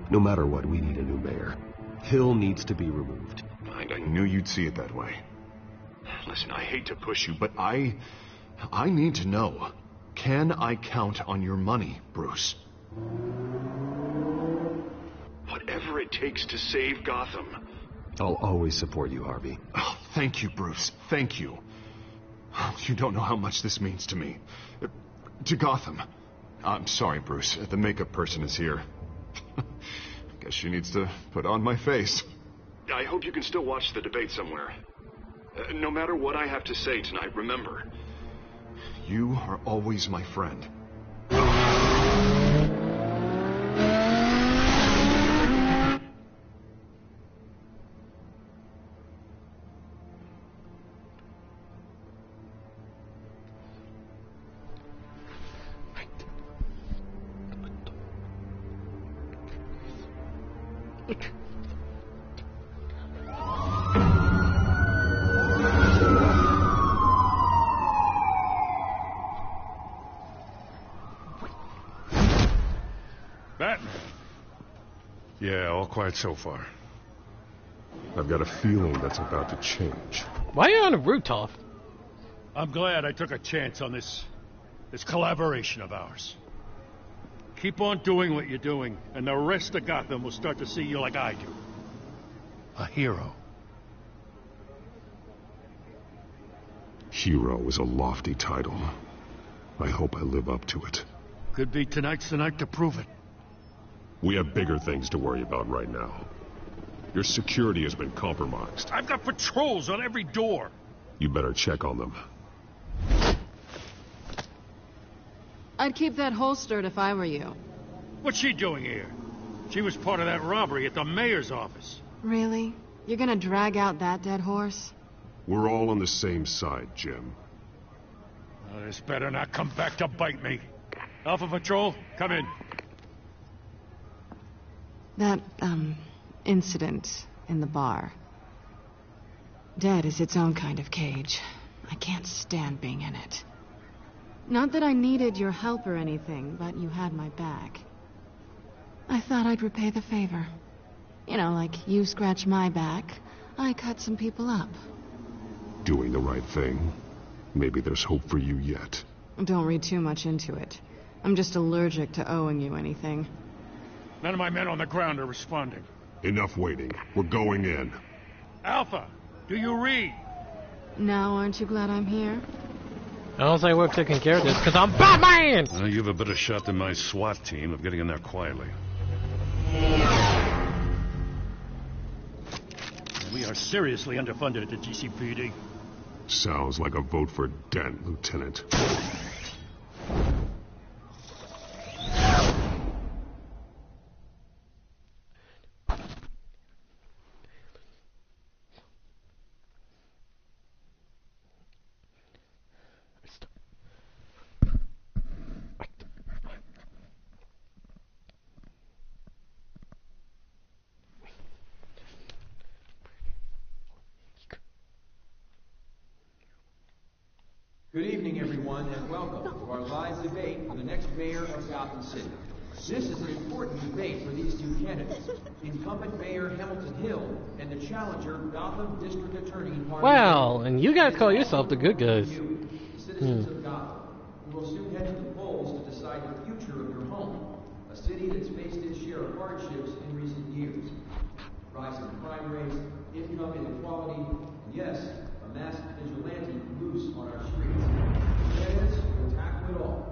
No matter what, we need a new mayor. Hill needs to be removed. I knew you'd see it that way. Listen, I hate to push you, but I need to know. Can I count on your money, Bruce? Whatever it takes to save Gotham. I'll always support you, Harvey. Oh, thank you, Bruce. Thank you. You don't know how much this means to me. To Gotham. I'm sorry, Bruce. The makeup person is here. Guess she needs to put on my face. I hope you can still watch the debate somewhere. No matter what I have to say tonight, remember, you are always my friend. Batman. Yeah, all quiet so far. I've got a feeling that's about to change. Why are you on a rooftop? I'm glad I took a chance on this collaboration of ours. Keep on doing what you're doing, and the rest of Gotham will start to see you like I do. A hero. Hero is a lofty title. I hope I live up to it. Could be tonight's the night to prove it. We have bigger things to worry about right now. Your security has been compromised. I've got patrols on every door. You better check on them. I'd keep that holstered if I were you. What's she doing here? She was part of that robbery at the mayor's office. Really? You're gonna drag out that dead horse? We're all on the same side, Jim. Oh, this better not come back to bite me. Alpha Patrol, come in. That, incident in the bar. Dead is its own kind of cage. I can't stand being in it. Not that I needed your help or anything, but you had my back. I thought I'd repay the favor. You know, like you scratch my back, I cut some people up. Doing the right thing. Maybe there's hope for you yet. Don't read too much into it. I'm just allergic to owing you anything. None of my men on the ground are responding. Enough waiting. We're going in. Alpha, do you read? Now aren't you glad I'm here? I don't say we're taking care of this, because I'm Batman! You have a better shot than my SWAT team of getting in there quietly. We are seriously underfunded at the GCPD. Sounds like a vote for Dent, Lieutenant. Good evening, everyone, and welcome to our live debate for the next mayor of Gotham City. This is an important debate for these two candidates, incumbent Mayor Hamilton Hill and the challenger Gotham District Attorney Harvey. Well, and you guys call yourself the good guys. Citizens of Gotham, who will soon head to the polls to decide the future of your home, a city that's faced its share of hardships in recent years. Rising crime rates, income inequality, and yes, a masked vigilante loose on our streets. Candidates will tackle it all.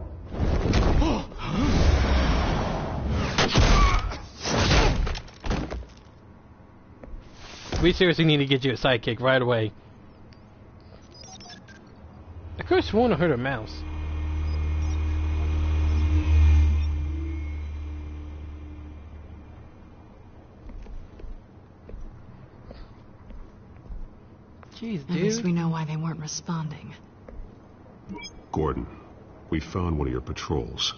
We seriously need to get you a sidekick right away. I could have sworn I heard a mouse. Jeez, dude. At least we know why they weren't responding. Gordon, we found one of your patrols.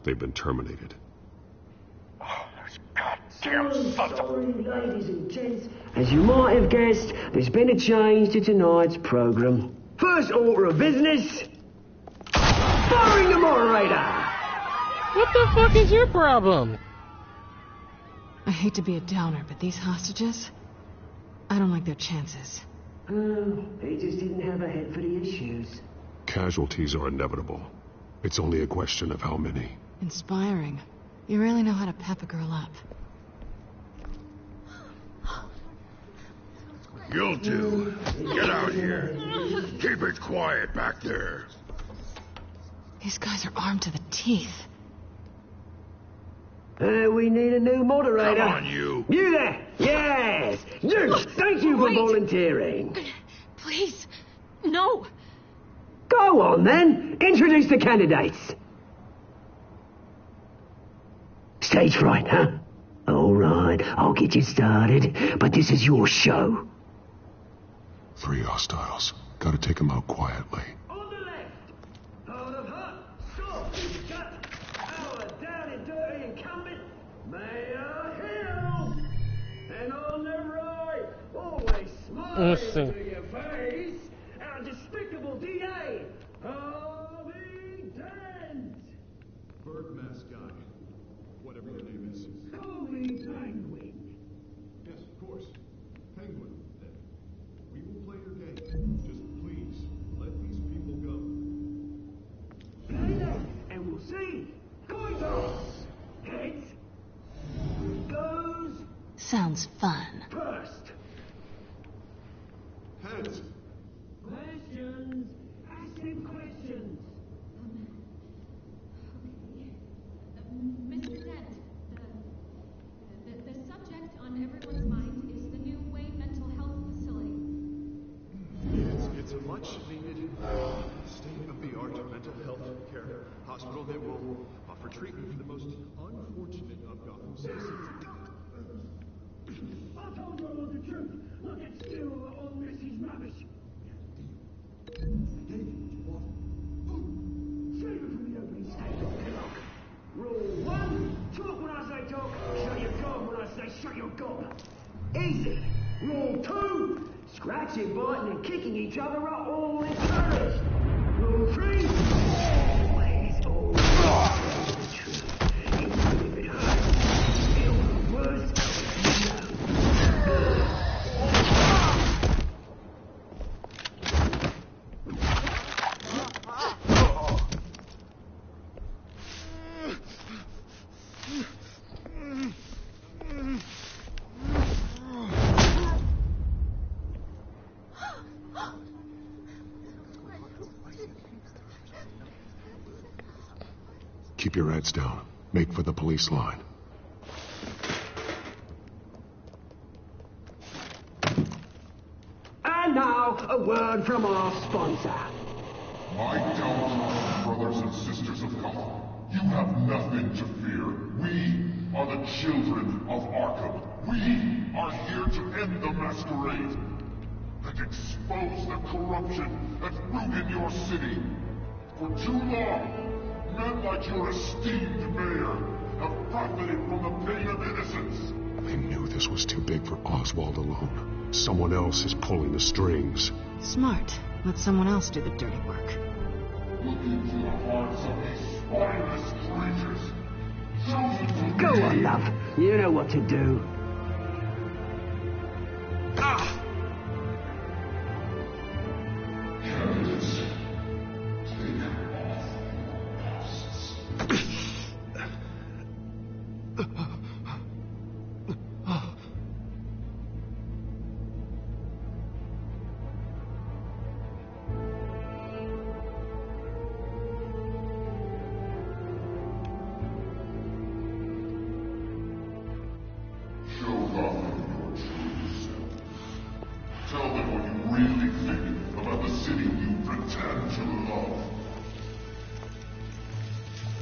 They've been terminated. Sorry, ladies and gents. As you might have guessed, there's been a change to tonight's programme. First order of business, firing the moderator! What the fuck is your problem? I hate to be a downer, but these hostages, I don't like their chances. They just didn't have a head for the issues. Casualties are inevitable. It's only a question of how many. Inspiring. You really know how to pep a girl up. You'll do. Get out here. Keep it quiet back there. These guys are armed to the teeth. We need a new moderator. Come on, you. You there! Yes! You! Thank you for volunteering. Please, no. Go on, then. Introduce the candidates. Stage fright, huh? All right, I'll get you started, but this is your show. 3 hostiles. Gotta take them out quietly. On the left, hold of hut, soft and gut, our down and dirty incumbent, Mayor Hill. And on the right, always smiling to your face, our despicable DA, Harvey Dent. Bird mask guy. Whatever your name is. Call me Penguin. Yes, of course. Penguin, then. We will play your game. Just please, let these people go. Play that, and we'll see. Coin toss. Heads. Goes. Sounds fun. First. Heads. Questions. Ask him questions. Mr. Dent, the subject on everyone's mind is the new Wayne Mental Health Facility. It's a much-needed, state-of-the-art mental health care hospital that will offer treatment for the most unfortunate of Gotham citizens. I told you all the truth. Look, it's still all this is rubbish. Save it for the opening statement. Rule 1, talk when I say talk, shut your gob when I say shut your gob. Easy. Rule 2, scratching, biting and kicking each other are all encouraged. Rule 3, always the truth. Even if it hurts, feel the worst. Keep your heads down. Make for the police line. And now, a word from our sponsor. My downtrodden brothers and sisters of Gotham, you have nothing to fear. We are the children of Arkham. We are here to end the masquerade and expose the corruption that's rooted your city. For too long, men like your esteemed mayor have profited from the pain of innocence. They knew this was too big for Oswald alone. Someone else is pulling the strings. Smart. Let someone else do the dirty work. Look into the hearts of these spineless creatures. Chosen to Go be. on, love. You know what to do. Candidates, take off masks. Show Gotham your true self. Tell them what you really think about the city you pretend to love.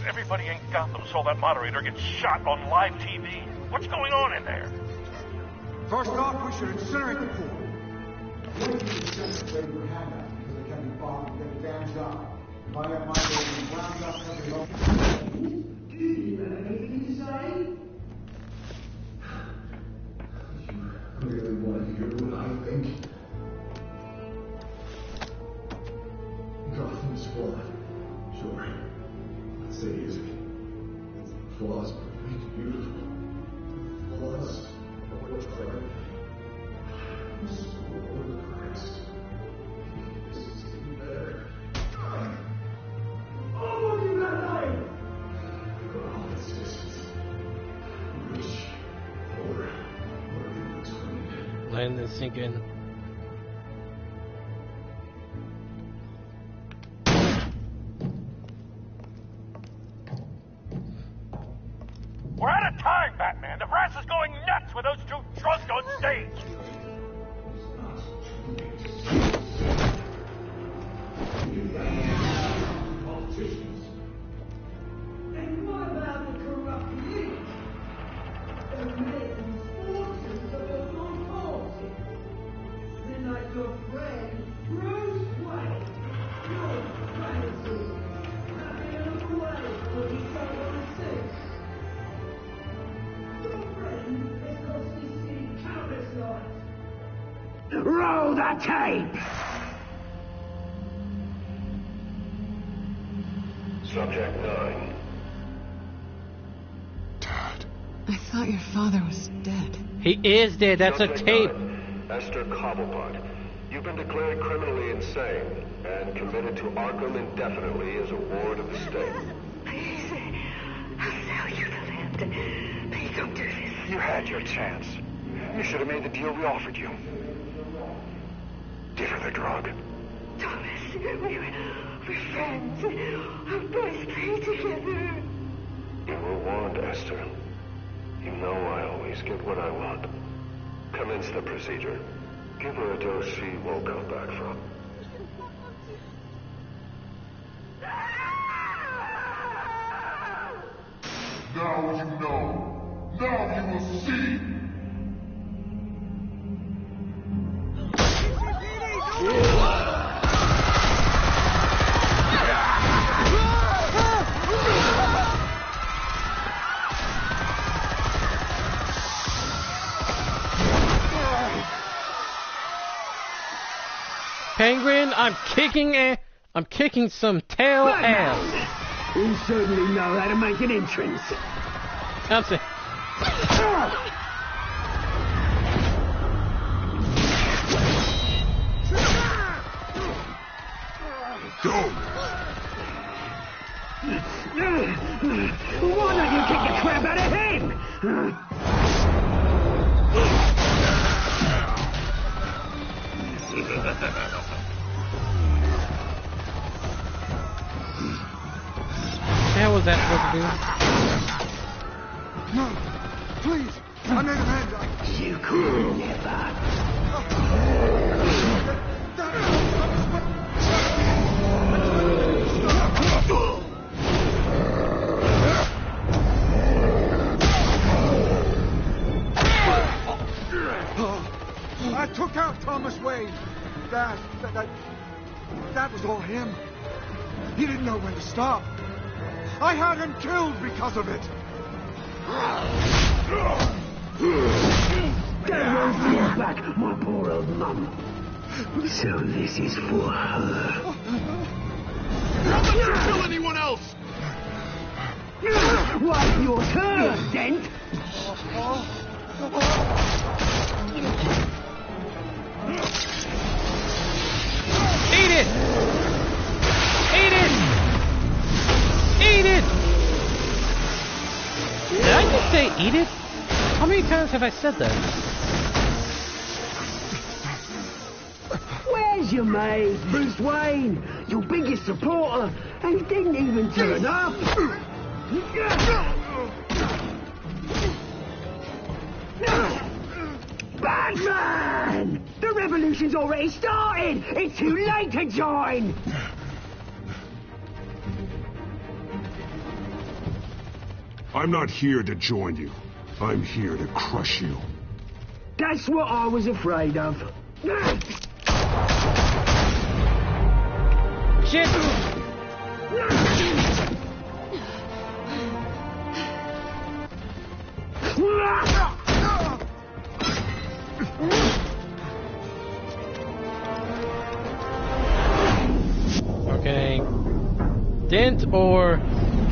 Everybody in Gotham saw that moderator get shot on live TV. What's going on in there? First off, we should incinerate the pool. Wait till you send the labor handout because it can be bought and get a damn job. Might have my baby wound up every home. Do you have anything to say? You really want to hear what I think? Gotham's flawed. Sure. Let's say is it. It's flaws, but it makes beautiful. Flaws of what's right. I'm so overpressed. This is getting better. Oh, look at that life! Oh, it's distance. Rich, poor, or in between. Letting this sink in. We're out of time, Batman. The brass is going nuts with those two drunks on stage. Politicians. And what about the corrupt elite? The men forces of the wrong policy. Then like your friend, Bruce Wayne. Your fantasy. Having a look away for each other on six. Your friend has cost this city countless lives. Roll the tape! Subject 9. I thought your father was dead. He is dead. That's a Subject tape. 9, Esther Cobblepot. You've been declared criminally insane and committed to Arkham indefinitely as a ward of the state. Please, I'll sell you the land. Please don't do this. You had your chance. You should have made the deal we offered you. Give her the drug. Thomas, we're friends. Our boys play together. You were warned, Esther. You know I always get what I want. Commence the procedure. Give her a dose she won't come back from. Now you know. Now you will see. Penguin, I'm kicking some tail ass. You certainly know how to make an entrance. I'm saying. Why don't you kick the crap out of him? That was was that supposed to do? No, please, I made a man die. You could never. I took out Thomas Wayne. That was all him. He didn't know when to stop. I had him killed because of it. Don't want to bring back my poor old mum. So this is for her. Don't let you kill anyone else! What's your turn, Dent? Eat it! Eat it! Eat it! Did I just say eat it? How many times have I said that? Where's your mate, Bruce Wayne? Your biggest supporter, and he didn't even turn up. Batman! The revolution's already started! It's too late to join! I'm not here to join you. I'm here to crush you. That's what I was afraid of. Shit! Okay. Dent or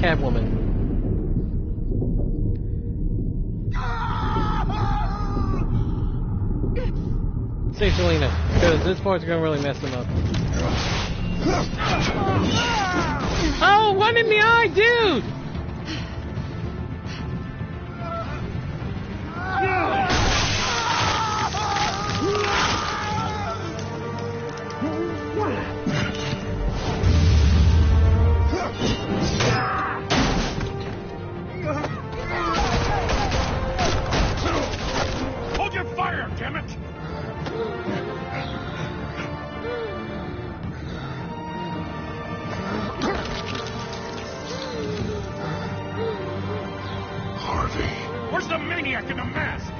Catwoman? Say Selena, because this part's gonna really mess them up. Oh, one in the eye, dude! Hold your fire, damn it! Where's the maniac in the mask?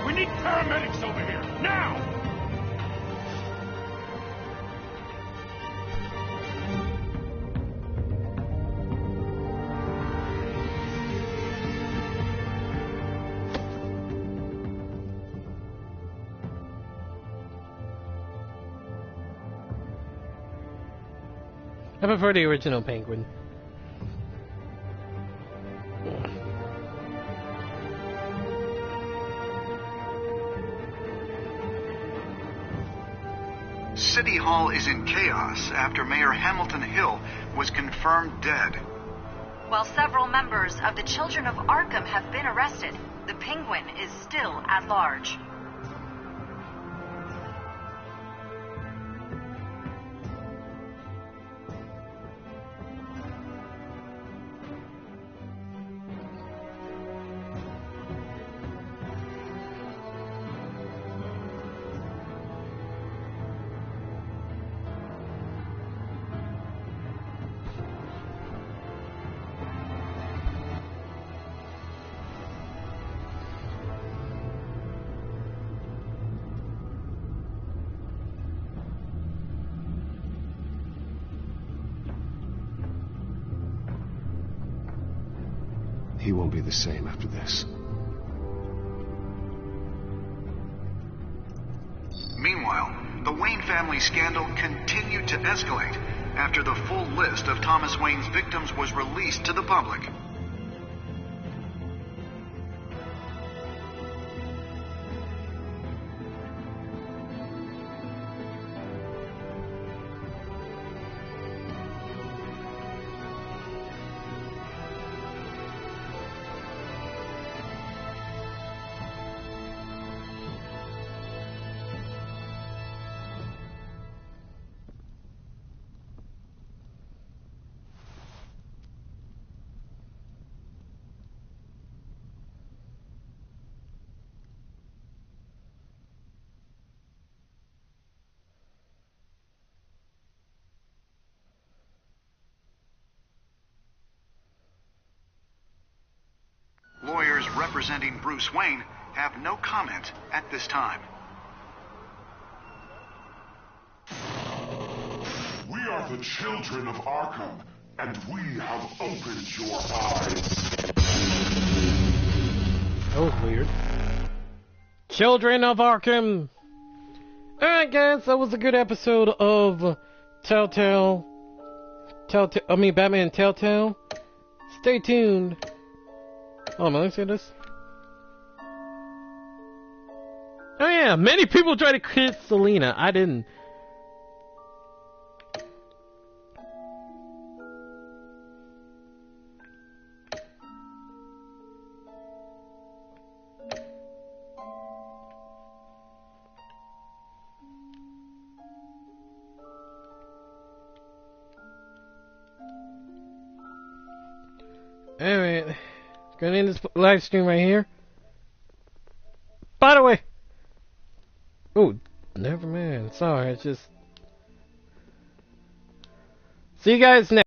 We need paramedics over here, now! I prefer the original Penguin. City Hall is in chaos after Mayor Hamilton Hill was confirmed dead. While several members of the Children of Arkham have been arrested, the Penguin is still at large. He won't be the same after this. Meanwhile, the Wayne family scandal continued to escalate after the full list of Thomas Wayne's victims was released to the public. representing Bruce Wayne have no comment at this time. We are the children of Arkham, and we have opened your eyes. That was weird. Children of Arkham! Alright guys, that was a good episode of Telltale, Batman Telltale. Stay tuned. Oh, am I say this? Oh yeah, many people try to kiss Selena. I didn't. Alright, gonna end this live stream right here. By the way, oh, never mind. Sorry, it's just. See you guys next.